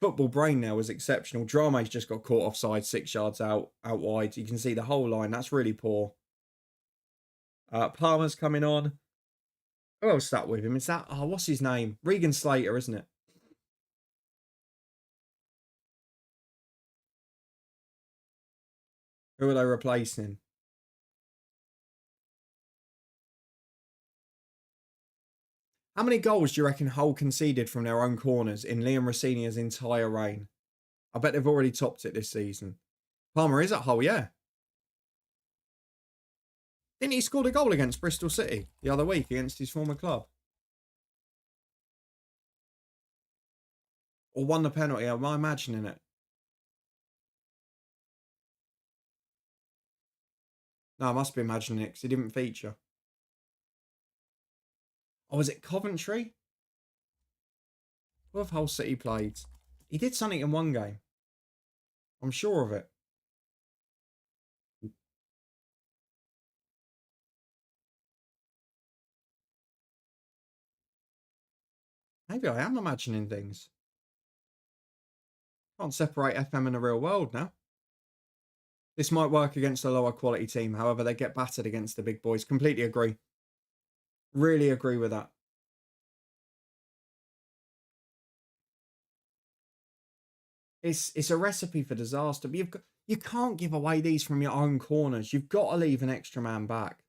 football brain now is exceptional. Drame's just got caught offside 6 yards out wide. You can see the whole line. That's really poor. Palmer's coming on. Who else sat with him? Is that, what's his name? Regan Slater, isn't it? Who are they replacing? How many goals do you reckon Hull conceded from their own corners in Liam Rossinia's entire reign? I bet they've already topped it this season. Palmer is at Hull, yeah. Didn't he score a goal against Bristol City the other week against his former club? Or won the penalty? Am I imagining it? No, I must be imagining it because he didn't feature. Oh, was it Coventry? Who have Hull City played? He did something in one game. I'm sure of it. Maybe I am imagining things. Can't separate FM and the real world now. This might work against a lower quality team. However, they get battered against the big boys. Completely agree. Really agree with that. It's a recipe for disaster. But you can't give away these from your own corners. You've got to leave an extra man back.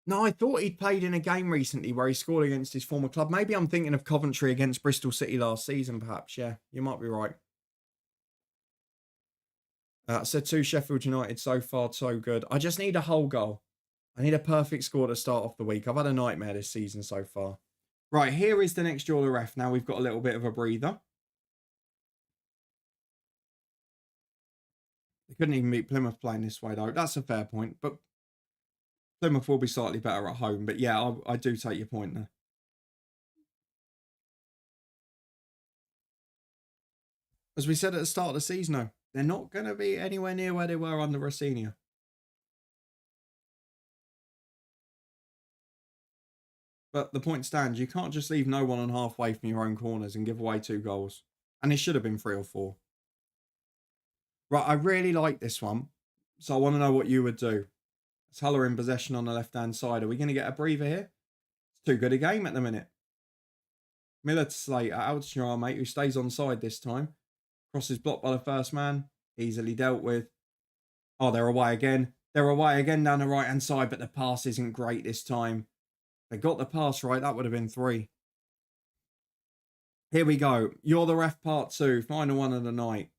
No, I thought he'd played in a game recently where he scored against his former club. Maybe I'm thinking of Coventry against Bristol City last season, perhaps. Yeah, you might be right. So 2 Sheffield United so far, so good. I just need a whole goal. I need a perfect score to start off the week. I've had a nightmare this season so far. Right, here is the next draw the ref. Now we've got a little bit of a breather. They couldn't even beat Plymouth playing this way, though. That's a fair point. But Plymouth will be slightly better at home. But yeah, I do take your point there. As we said at the start of the season, though, they're not going to be anywhere near where they were under Rossinia. But the point stands, you can't just leave no one on halfway from your own corners and give away 2 goals. And it should have been 3 or 4. Right, I really like this one. So I want to know what you would do. It's Huller in possession on the left-hand side. Are we going to get a breather here? It's too good a game at the minute. Miller to Slater, out to your mate, who stays on side this time. Crosses blocked by the first man. Easily dealt with. Oh, they're away again. They're away again down the right-hand side, but the pass isn't great this time. They got the pass right. That would have been 3. Here we go. You're the ref part 2. Final one of the night.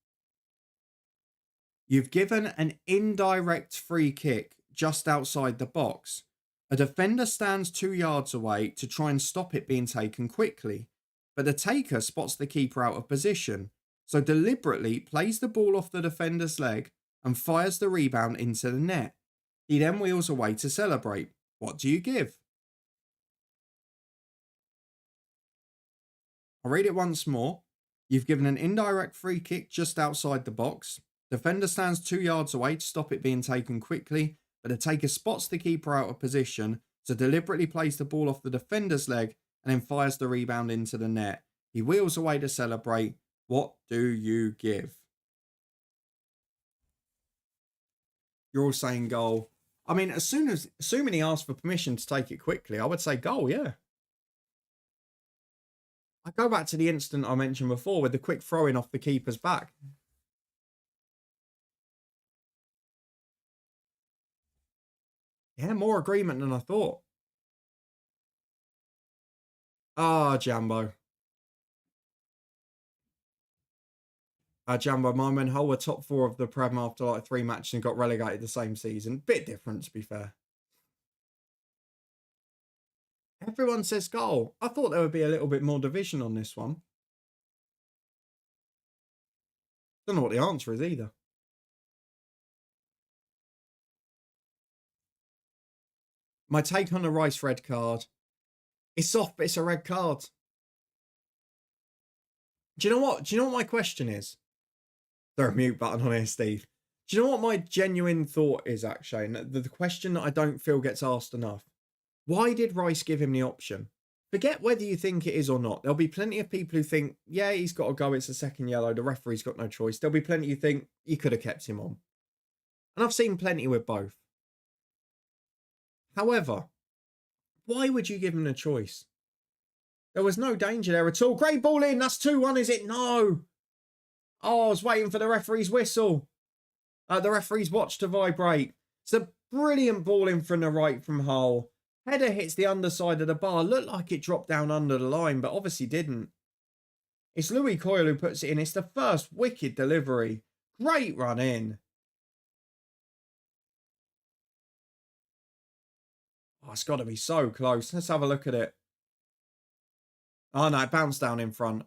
You've given an indirect free kick just outside the box. A defender stands 2 yards away to try and stop it being taken quickly, but the taker spots the keeper out of position, so deliberately plays the ball off the defender's leg and fires the rebound into the net. He then wheels away to celebrate. What do you give? I'll read it once more. You've given an indirect free kick just outside the box. Defender stands 2 yards away to stop it being taken quickly, but the taker spots the keeper out of position, so deliberately plays the ball off the defender's leg and then fires the rebound into the net. He wheels away to celebrate. What do you give? You're all saying goal. I mean, assuming he asked for permission to take it quickly, I would say goal, yeah. I go back to the incident I mentioned before with the quick throwing off the keeper's back. Yeah, more agreement than I thought. Ah, Jambo. Jambo, my men Hull were top 4 of the Prem after like 3 matches and got relegated the same season. Bit different, to be fair. Everyone says goal. I thought there would be a little bit more division on this one. Don't know what the answer is either. My take on the Rice red card. It's soft, but it's a red card. Do you know what? Do you know what my question is? Throw a mute button on here, Steve. Do you know what my genuine thought is, actually? And the question that I don't feel gets asked enough. Why did Rice give him the option? Forget whether you think it is or not. There'll be plenty of people who think, yeah, he's got to go. It's a second yellow. The referee's got no choice. There'll be plenty who think you could have kept him on. And I've seen plenty with both. However, why would you give him the choice? There was no danger there at all. Great ball in. That's 2-1, is it? No. Oh, I was waiting for the referee's whistle. The referee's watch to vibrate. It's a brilliant ball in from the right from Hull. Header hits the underside of the bar. Looked like it dropped down under the line, but obviously didn't. It's Louis Coyle who puts it in. It's the first wicked delivery. Great run in. Oh, it's got to be so close. Let's have a look at it. Oh, no, it bounced down in front.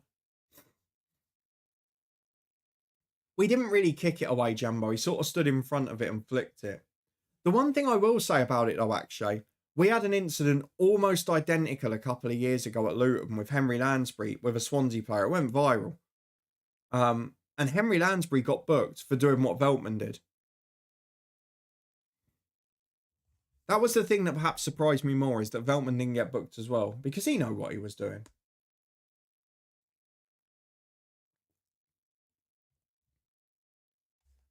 We didn't really kick it away, Jambo. He sort of stood in front of it and flicked it. The one thing I will say about it, though, actually, we had an incident almost identical a couple of years ago at Luton with Henry Lansbury, with a Swansea player. It went viral. And Henry Lansbury got booked for doing what Veltman did. That was the thing that perhaps surprised me more, is that Veltman didn't get booked as well, because he knew what he was doing.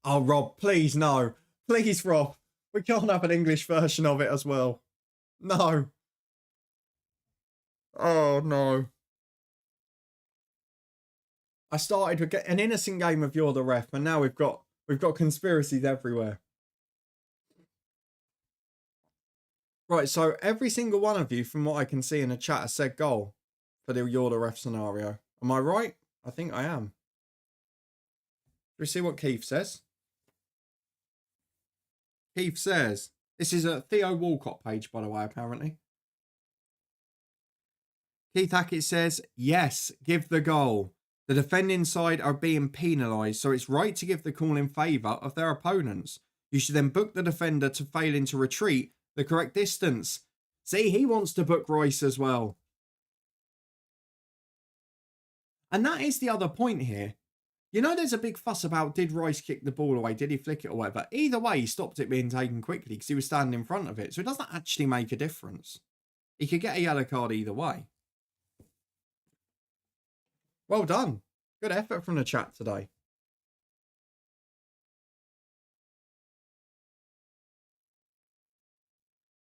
Oh, Rob, please, no. Please, Rob. We can't have an English version of it as well. No. Oh, no. I started with an innocent game of You're the Ref, and now we've got conspiracies everywhere. Right, so every single one of you, from what I can see in the chat, has said goal for the You're the Ref scenario. Am I right? I think I am. Do we see what Keith says? Keith says, this is a Theo Walcott page, by the way, apparently. Keith Hackett says, yes, give the goal. The defending side are being penalised, so it's right to give the call in favour of their opponents. You should then book the defender to failing to retreat the correct distance. See, he wants to book Rice as well. And that is the other point here. You know, there's a big fuss about, did Rice kick the ball away? Did he flick it or whatever? Either way, he stopped it being taken quickly because he was standing in front of it. So it doesn't actually make a difference. He could get a yellow card either way. Well done. Good effort from the chat today.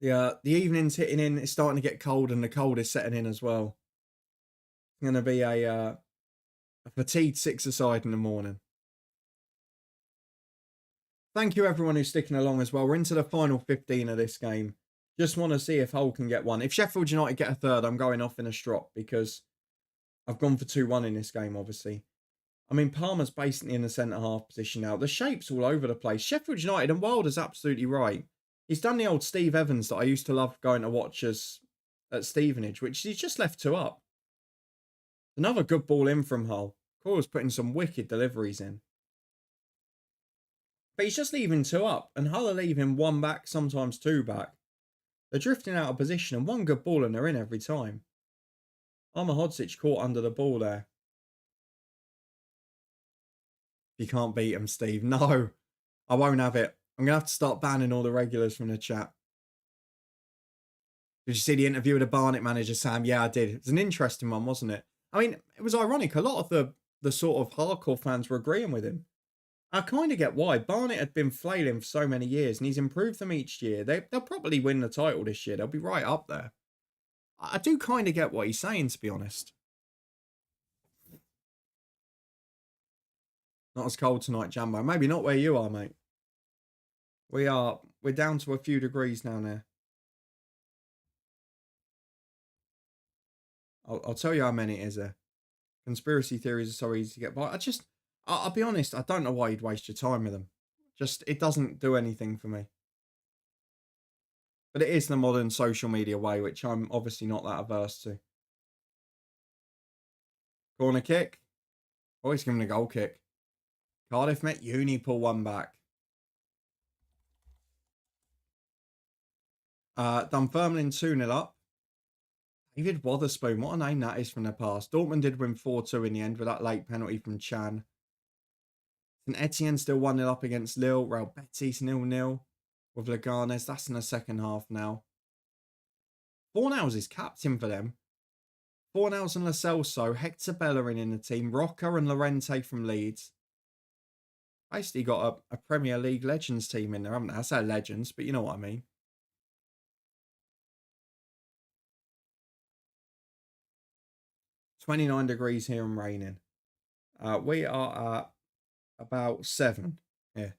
Yeah, the evening's hitting in. It's starting to get cold, and the cold is setting in as well. It's going to be a fatigued six-a-side in the morning. Thank you, everyone who's sticking along as well. We're into the final 15 of this game. Just want to see if Hull can get one. If Sheffield United get a third, I'm going off in a strop because I've gone for 2-1 in this game, obviously. I mean, Palmer's basically in the centre-half position now. The shape's all over the place. Sheffield United, and Wilder's absolutely right. He's done the old Steve Evans that I used to love going to watch at Stevenage, which he's just left 2 up. Another good ball in from Hull. Coyle's putting some wicked deliveries in. But he's just leaving 2 up, and Hull are leaving 1 back, sometimes 2 back. They're drifting out of position, and 1 good ball and they're in every time. Armour Hodzic caught under the ball there. You can't beat him, Steve. No, I won't have it. I'm going to have to start banning all the regulars from the chat. Did you see the interview with the Barnet manager, Sam? Yeah, I did. It was an interesting one, wasn't it? I mean, it was ironic. A lot of the sort of hardcore fans were agreeing with him. I kind of get why. Barnet had been flailing for so many years, and he's improved them each year. They'll probably win the title this year. They'll be right up there. I do kind of get what he's saying, to be honest. Not as cold tonight, Jambo. Maybe not where you are, mate. We're down to a few degrees down there. I'll tell you how many it is there. Conspiracy theories are so easy to get by. I'll be honest, I don't know why you'd waste your time with them. It doesn't do anything for me. But it is the modern social media way, which I'm obviously not that averse to. Corner kick. Oh, he's giving a goal kick. Cardiff met Uni, pull one back. Dunfermline 2-0 up. David Wotherspoon, what a name that is from the past. Dortmund did win 4-2 in the end with that late penalty from Chan. St Etienne still 1-0 up against Lille. Real Betis 0-0 with Leganes. That's in the second half now. Fornals is captain for them. Fornals and Lo Celso. Hector Bellerin in the team. Roca and Lorente from Leeds. Basically got a Premier League Legends team in there, haven't they? I say Legends, but you know what I mean. "29 degrees here and raining." We are at about 7 here.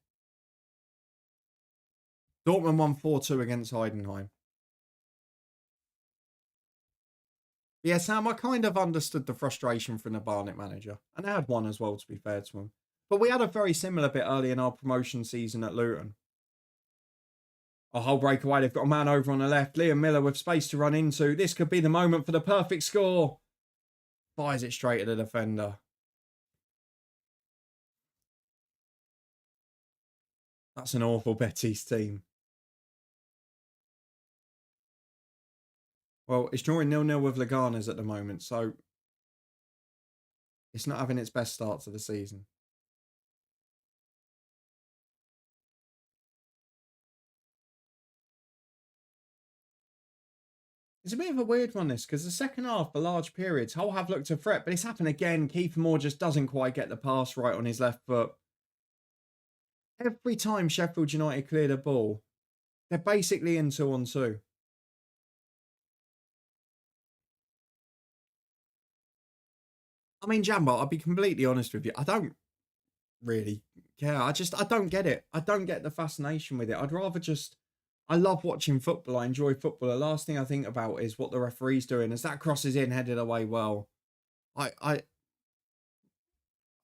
Dortmund won 4-2 against Heidenheim. Yeah, Sam, I kind of understood the frustration from the Barnet manager. And they had one as well, to be fair to him. But we had a very similar bit early in our promotion season at Luton. A whole breakaway. They've got a man over on the left. Liam Miller with space to run into. This could be the moment for the perfect score. Fires it straight at the defender. That's an awful Betis team. Well, it's drawing 0-0 with Leganes at the moment, so it's not having its best start to the season. It's a bit of a weird one, this, because the second half, for large periods, Hull have looked a threat, but it's happened again. Kiefer Moore just doesn't quite get the pass right on his left foot. Every time Sheffield United clear the ball, they're basically in 2-on-2. I mean, Jambo, I'll be completely honest with you. I don't really care. I don't get it. I don't get the fascination with it. I'd rather just... I love watching football. I enjoy football. The last thing I think about is what the referee's doing. As that crosses in, headed away well. I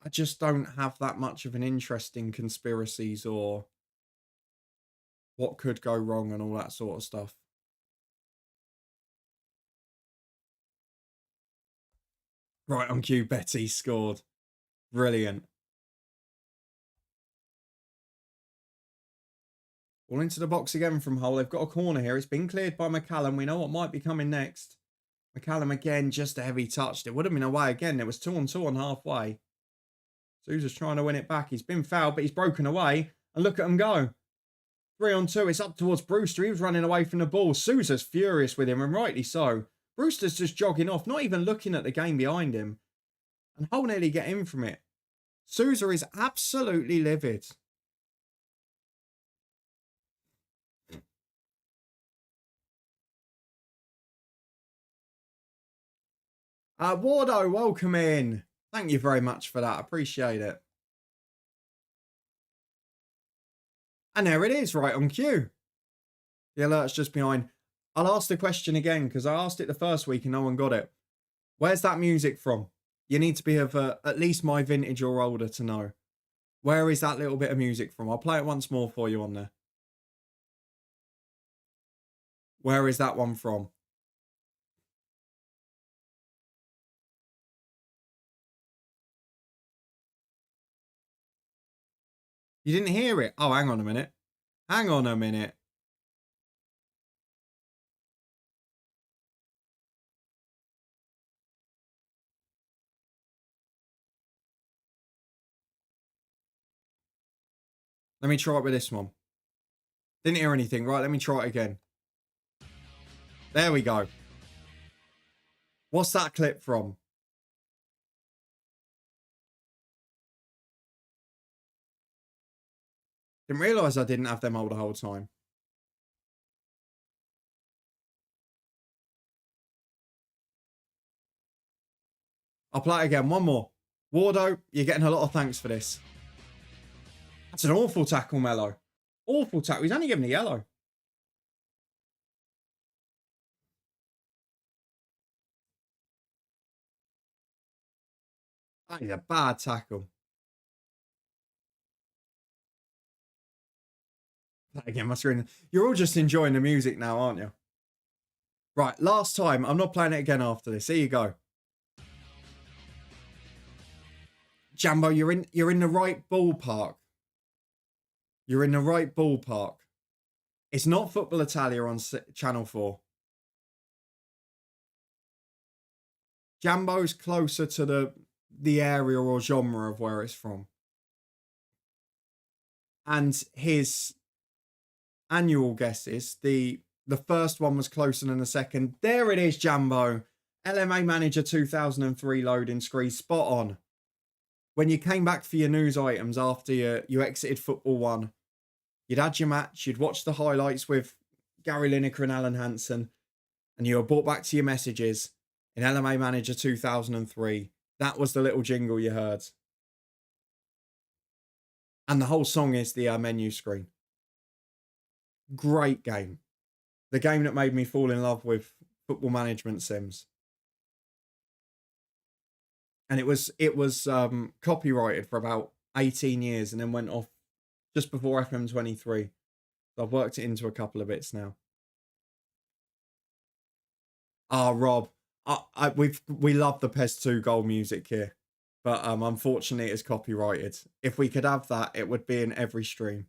just don't have that much of an interest in conspiracies or what could go wrong and all that sort of stuff. Right on cue, Betty scored. Brilliant. All into the box again from Hull. They've got a corner here. It's been cleared by McCallum. We know what might be coming next. McCallum again, just a heavy touch. It would have been away again. There was 2-on-2 on halfway. Sousa's trying to win it back. He's been fouled, but he's broken away. And look at him go. 3-on-2. It's up towards Brewster. He was running away from the ball. Sousa's furious with him, and rightly so. Brewster's just jogging off, not even looking at the game behind him. And Hull nearly get in from it. Sousa is absolutely livid. Wardo, welcome in. Thank you very much for that. Appreciate it. And there it is, right on cue. The alert's just behind. I'll ask the question again because I asked it the first week and no one got it. Where's that music from? You need to be of at least my vintage or older to know. Where is that little bit of music from? I'll play it once more for you on there. Where is that one from? You didn't hear it? Oh, hang on a minute. Hang on a minute. Let me try it with this one. Didn't hear anything. Right, let me try it again. There we go. What's that clip from? Didn't realise I didn't have them all the whole time. I'll play it again. One more. Wardo, you're getting a lot of thanks for this. That's an awful tackle, Mello. Awful tackle. He's only given a yellow. That is a bad tackle. Again, my screen. You're all just enjoying the music now, aren't you? Right, last time. I'm not playing it again after this. Here you go. Jambo, you're in the right ballpark. You're in the right ballpark. It's not Football Italia on Channel 4. Jambo's closer to the area or genre of where it's from. And his annual guesses, the first one was closer than the second. There it is, Jambo. LMA Manager 2003 loading screen, spot on. When you came back for your news items after you exited Football 1, you'd had your match, you'd watched the highlights with Gary Lineker and Alan Hansen, and you were brought back to your messages in LMA Manager 2003. That was the little jingle you heard. And the whole song is the menu screen. Great game. The game that made me fall in love with football management sims. And it was copyrighted for about 18 years and then went off just before FM23. So I've worked it into a couple of bits now. Rob, we love the PES 2 goal music here, but unfortunately it's copyrighted. If we could have that, it would be in every stream.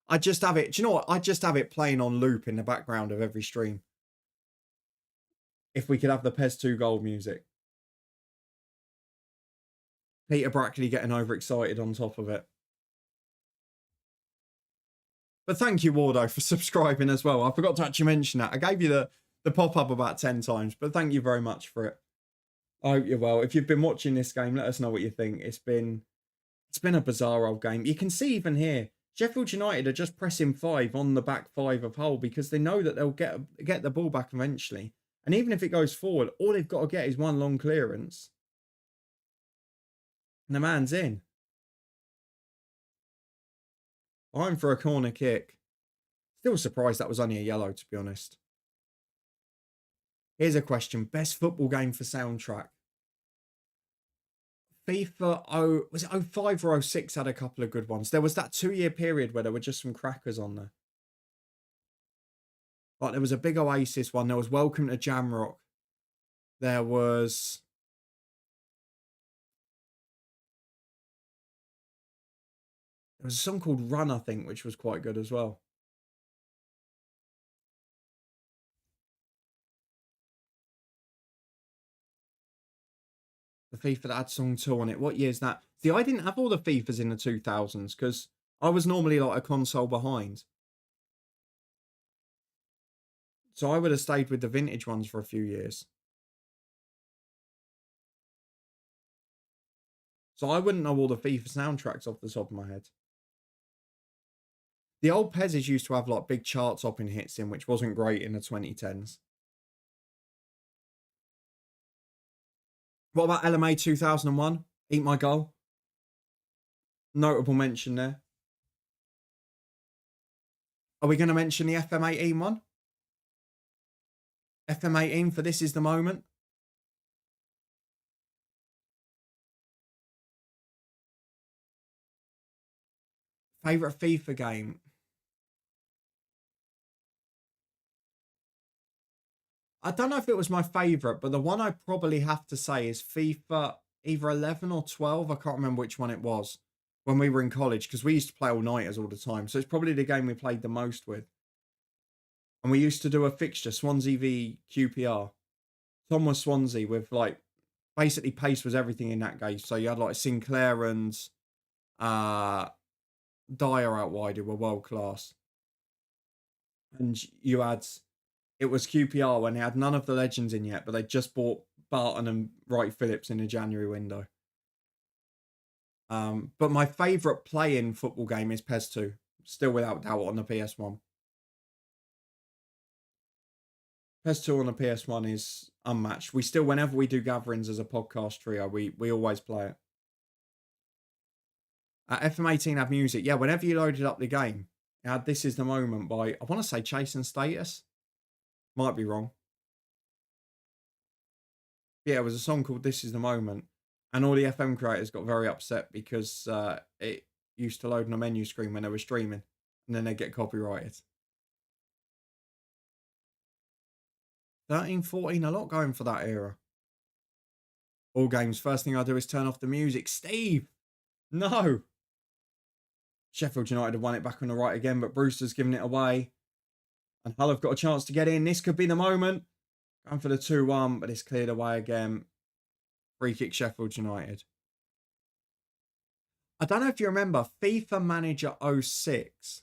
I just have it. Do you know what? I just have it playing on loop in the background of every stream. If we could have the PES 2 goal music. Peter Brackley getting overexcited on top of it. But thank you, Wardo, for subscribing as well. I forgot to actually mention that. I gave you the pop-up about 10 times, but thank you very much for it. I hope you're well. If you've been watching this game, let us know what you think. It's been a bizarre old game. You can see even here, Sheffield United are just pressing 5 on the back 5 of Hull because they know that they'll get the ball back eventually. And even if it goes forward, all they've got to get is one long clearance. And the man's in. I'm for a corner kick. Still surprised that was only a yellow, to be honest. Here's a question. Best football game for soundtrack. FIFA, was it 05 or 06 had a couple of good ones. There was that 2-year period where there were just some crackers on there. Like there was a big Oasis one. There was Welcome to Jamrock. There was a song called Run, I think, which was quite good as well. The FIFA that had song 2 on it. What year is that? See, I didn't have all the FIFAs in the 2000s because I was normally like a console behind. So I would have stayed with the vintage ones for a few years. So I wouldn't know all the FIFA soundtracks off the top of my head. The old PESs used to have like big chart topping hits in, which wasn't great in the 2010s. What about LMA 2001? Eat My Goal. Notable mention there. Are we going to mention the FM18 one? FM18 for This Is the Moment. Favourite FIFA game? I don't know if it was my favourite, but the one I probably have to say is FIFA either 11 or 12. I can't remember which one it was when we were in college because we used to play all-nighters all the time. So it's probably the game we played the most with. And we used to do a fixture, Swansea v QPR. Tom was Swansea with like, basically pace was everything in that game. So you had like Sinclair and Dyer out wide who were world class. And you had... It was QPR when they had none of the legends in yet, but they just bought Barton and Wright Phillips in the January window. But my favourite play-in football game is PES 2. still without doubt on the PS1. PS2 on the PS1 is unmatched. We still, whenever we do gatherings as a podcast trio, we always play it. FM18 had music. Yeah, whenever you loaded up the game, it had This Is the Moment by, I want to say Chase and Status. Might be wrong. Yeah, it was a song called This Is the Moment. And all the FM creators got very upset because it used to load on a menu screen when they were streaming. And then they get copyrighted. 13, 14, a lot going for that era. All games, first thing I do is turn off the music. Steve! No! Sheffield United have won it back on the right again, but Brewster's given it away. And Hull have got a chance to get in. This could be the moment. Going for the 2-1, but it's cleared away again. Free kick Sheffield United. I don't know if you remember, FIFA Manager 06.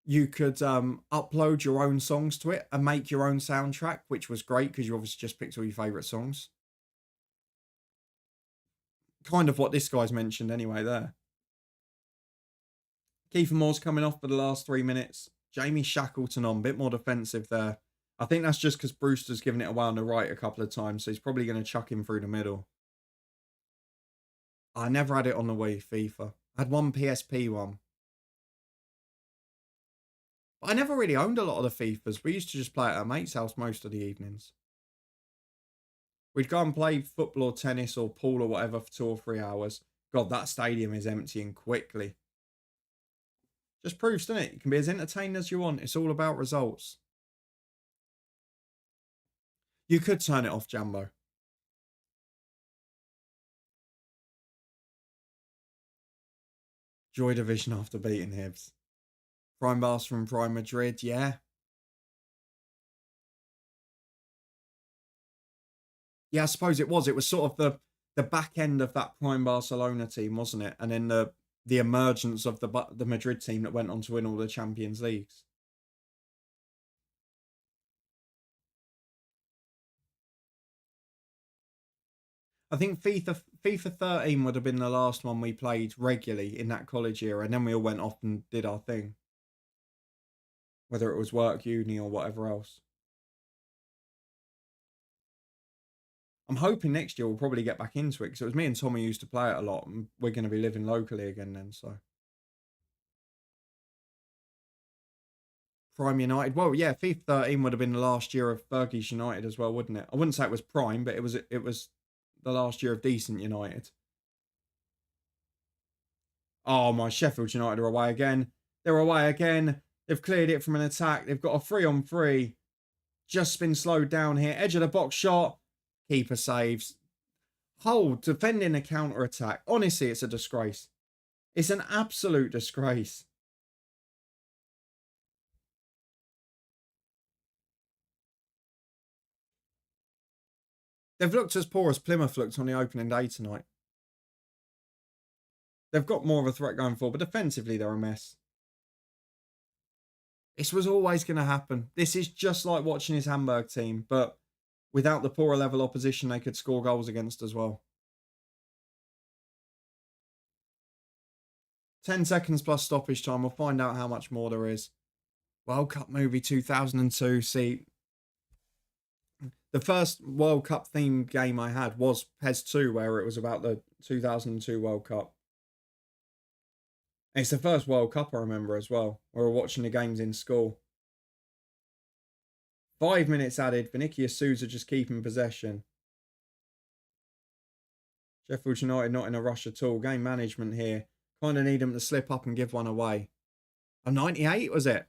You could upload your own songs to it and make your own soundtrack, which was great because you obviously just picked all your favourite songs. Kind of what this guy's mentioned anyway there. Kiefer Moore's coming off for the last 3 minutes. Jamie Shackleton on, a bit more defensive there. I think that's just because Brewster's given it away on the right a couple of times, so he's probably going to chuck him through the middle. I never had it on the Wii, FIFA. I had one PSP one. But I never really owned a lot of the FIFAs. We used to just play at our mate's house most of the evenings. We'd go and play football or tennis or pool or whatever for 2 or 3 hours. God, that stadium is emptying quickly. Just proves, doesn't it? You can be as entertained as you want. It's all about results. You could turn it off, Jambo. Joy Division after beating Hibs. Prime Barca from Prime Madrid, yeah. Yeah, I suppose it was. It was sort of the back end of that Prime Barcelona team, wasn't it? And then the emergence of the Madrid team that went on to win all the Champions Leagues. I think FIFA 13 would have been the last one we played regularly in that college era, and then we all went off and did our thing. Whether it was work, uni, or whatever else. I'm hoping next year we'll probably get back into it because it was me and Tommy used to play it a lot, and we're going to be living locally again then. So Prime United, well, yeah, FIFA 13 would have been the last year of Fergie's United as well, wouldn't it? I wouldn't say it was prime, but it was the last year of decent United. Oh my, Sheffield United are away again. They're away again. They've cleared it from an attack. They've got a 3-on-3. Just been slowed down here. Edge of the box shot. Keeper saves. Hull defending a counter attack. Honestly, it's a disgrace. It's an absolute disgrace. They've looked as poor as Plymouth looked on the opening day tonight. They've got more of a threat going forward, but defensively they're a mess. This was always going to happen. This is just like watching his Hamburg team, but without the poorer level opposition they could score goals against as well. 10 seconds plus stoppage time. We'll find out how much more there is. World Cup movie 2002. See, the first World Cup themed game I had was PES 2, where it was about the 2002 World Cup. It's the first World Cup I remember as well. We were watching the games in school. 5 minutes added. Vinicius Souza just keeping possession. Sheffield United not in a rush at all. Game management here. Kind of need them to slip up and give one away. A 98 was it?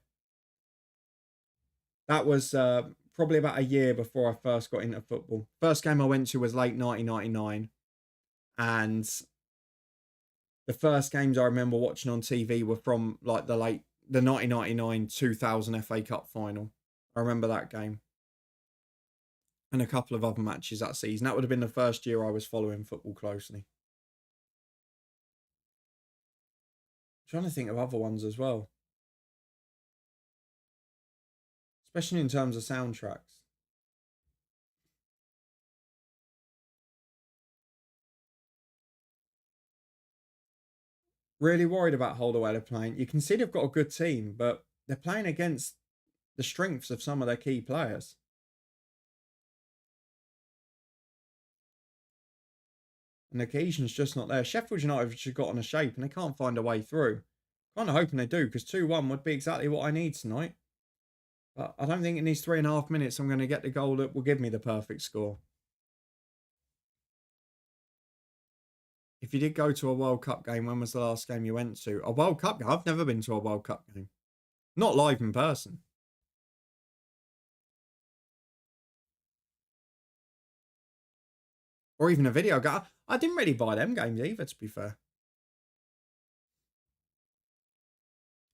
That was probably about a year before I first got into football. First game I went to was late 1999. And the first games I remember watching on TV were from like the 1999-2000 FA Cup final. I remember that game. And a couple of other matches that season. That would have been the first year I was following football closely. I'm trying to think of other ones as well. Especially in terms of soundtracks. Really worried about how the way they're playing. You can see they've got a good team, but they're playing against the strengths of some of their key players. And the cohesion's just not there. Sheffield United have just got on a shape and they can't find a way through. Kind of hoping they do, because 2-1 would be exactly what I need tonight. But I don't think in these 3.5 minutes I'm going to get the goal that will give me the perfect score. If you did go to a World Cup game, when was the last game you went to? A World Cup game? I've never been to a World Cup game. Not live in person. Or even a video game. I didn't really buy them games either, to be fair.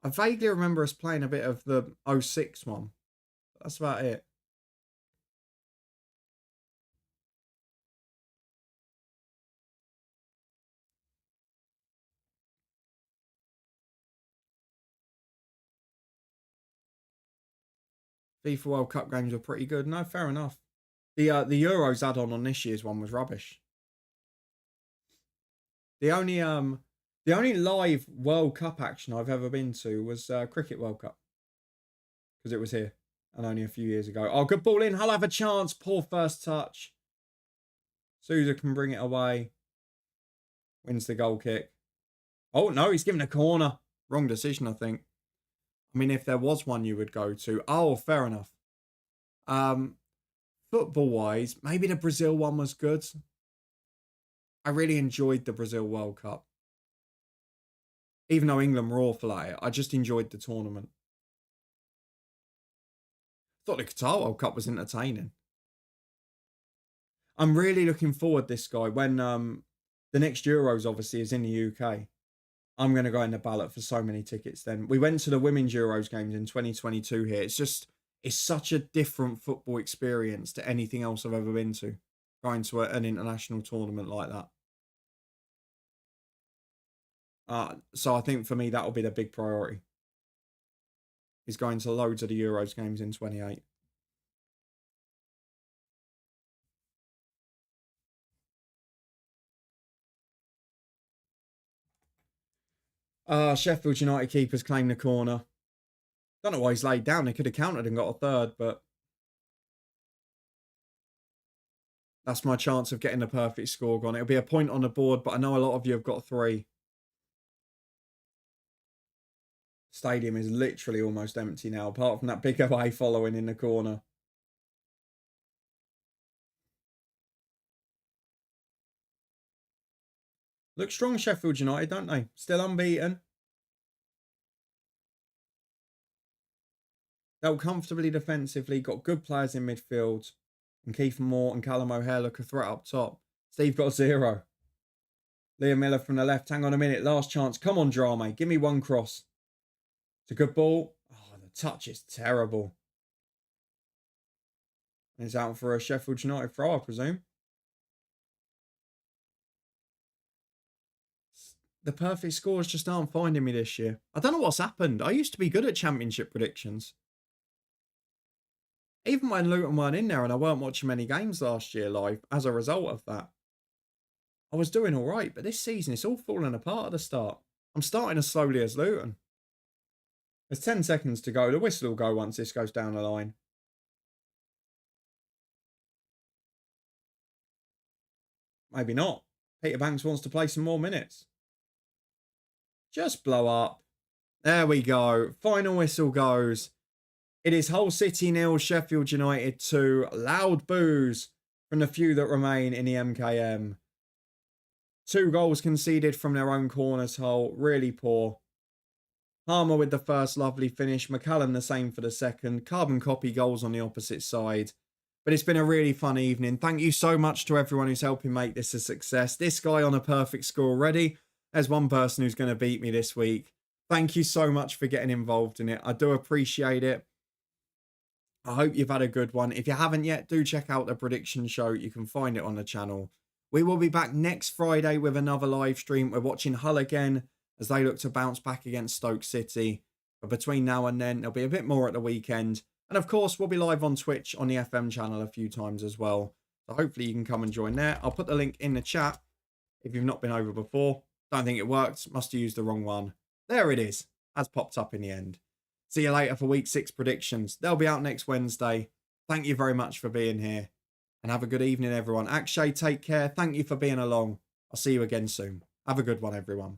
I vaguely remember us playing a bit of the 06 one. That's about it. FIFA World Cup games were pretty good. No, fair enough. The Euros add-on on this year's one was rubbish. The only live World Cup action I've ever been to was Cricket World Cup, because it was here and only a few years ago. Oh, good ball in. I'll have a chance. Poor first touch. Souza can bring it away. Wins the goal kick. Oh, no, he's given a corner. Wrong decision, I think. I mean, if there was one you would go to. Oh, fair enough. Football-wise, maybe the Brazil one was good. I really enjoyed the Brazil World Cup. Even though England were awful at it, I just enjoyed the tournament. Thought the Qatar World Cup was entertaining. I'm really looking forward this guy when the next Euros obviously is in the UK. I'm going to go in the ballot for so many tickets then. We went to the Women's Euros games in 2022 here. It's such a different football experience to anything else I've ever been to, going to an international tournament like that. So I think for me, that'll be the big priority. Is going to loads of the Euros games in 28. Sheffield United keepers claim the corner. Don't know why he's laid down. They could have countered and got a third, but that's my chance of getting the perfect score gone. It'll be a point on the board, but I know a lot of you have got 3. Stadium is literally almost empty now, apart from that big away following in the corner. Look strong, Sheffield United, don't they? Still unbeaten. They'll comfortably defensively, got good players in midfield. And Kiefer Moore and Callum O'Hare look a threat up top. Steve got 0. Liam Miller from the left. Hang on a minute. Last chance. Come on, Drame. Give me one cross. It's a good ball. Oh, the touch is terrible. And it's out for a Sheffield United throw, I presume. The perfect scores just aren't finding me this year. I don't know what's happened. I used to be good at championship predictions. Even when Luton weren't in there and I weren't watching many games last year live as a result of that, I was doing all right. But this season, it's all falling apart at the start. I'm starting as slowly as Luton. There's 10 seconds to go. The whistle will go once this goes down the line. Maybe not. Peter Banks wants to play some more minutes. Just blow up. There we go. Final whistle goes. It is Hull City 0, Sheffield United 2. Loud boos from the few that remain in the MKM. 2 goals conceded from their own corners, Hull. Really poor. Harmer with the first lovely finish. McCallum the same for the second. Carbon copy goals on the opposite side. But it's been a really fun evening. Thank you so much to everyone who's helping make this a success. This guy on a perfect score already. There's one person who's going to beat me this week. Thank you so much for getting involved in it. I do appreciate it. I hope you've had a good one. If you haven't yet, do check out the prediction show. You can find it on the channel. We will be back next Friday with another live stream. We're watching Hull again as they look to bounce back against Stoke City. But between now and then, there'll be a bit more at the weekend. And of course, we'll be live on Twitch on the FM channel a few times as well. So hopefully you can come and join there. I'll put the link in the chat if you've not been over before. Don't think it worked. Must have used the wrong one. There it is. Has popped up in the end. See you later for week 6 predictions. They'll be out next Wednesday. Thank you very much for being here. And have a good evening, everyone. Akshay, take care. Thank you for being along. I'll see you again soon. Have a good one, everyone.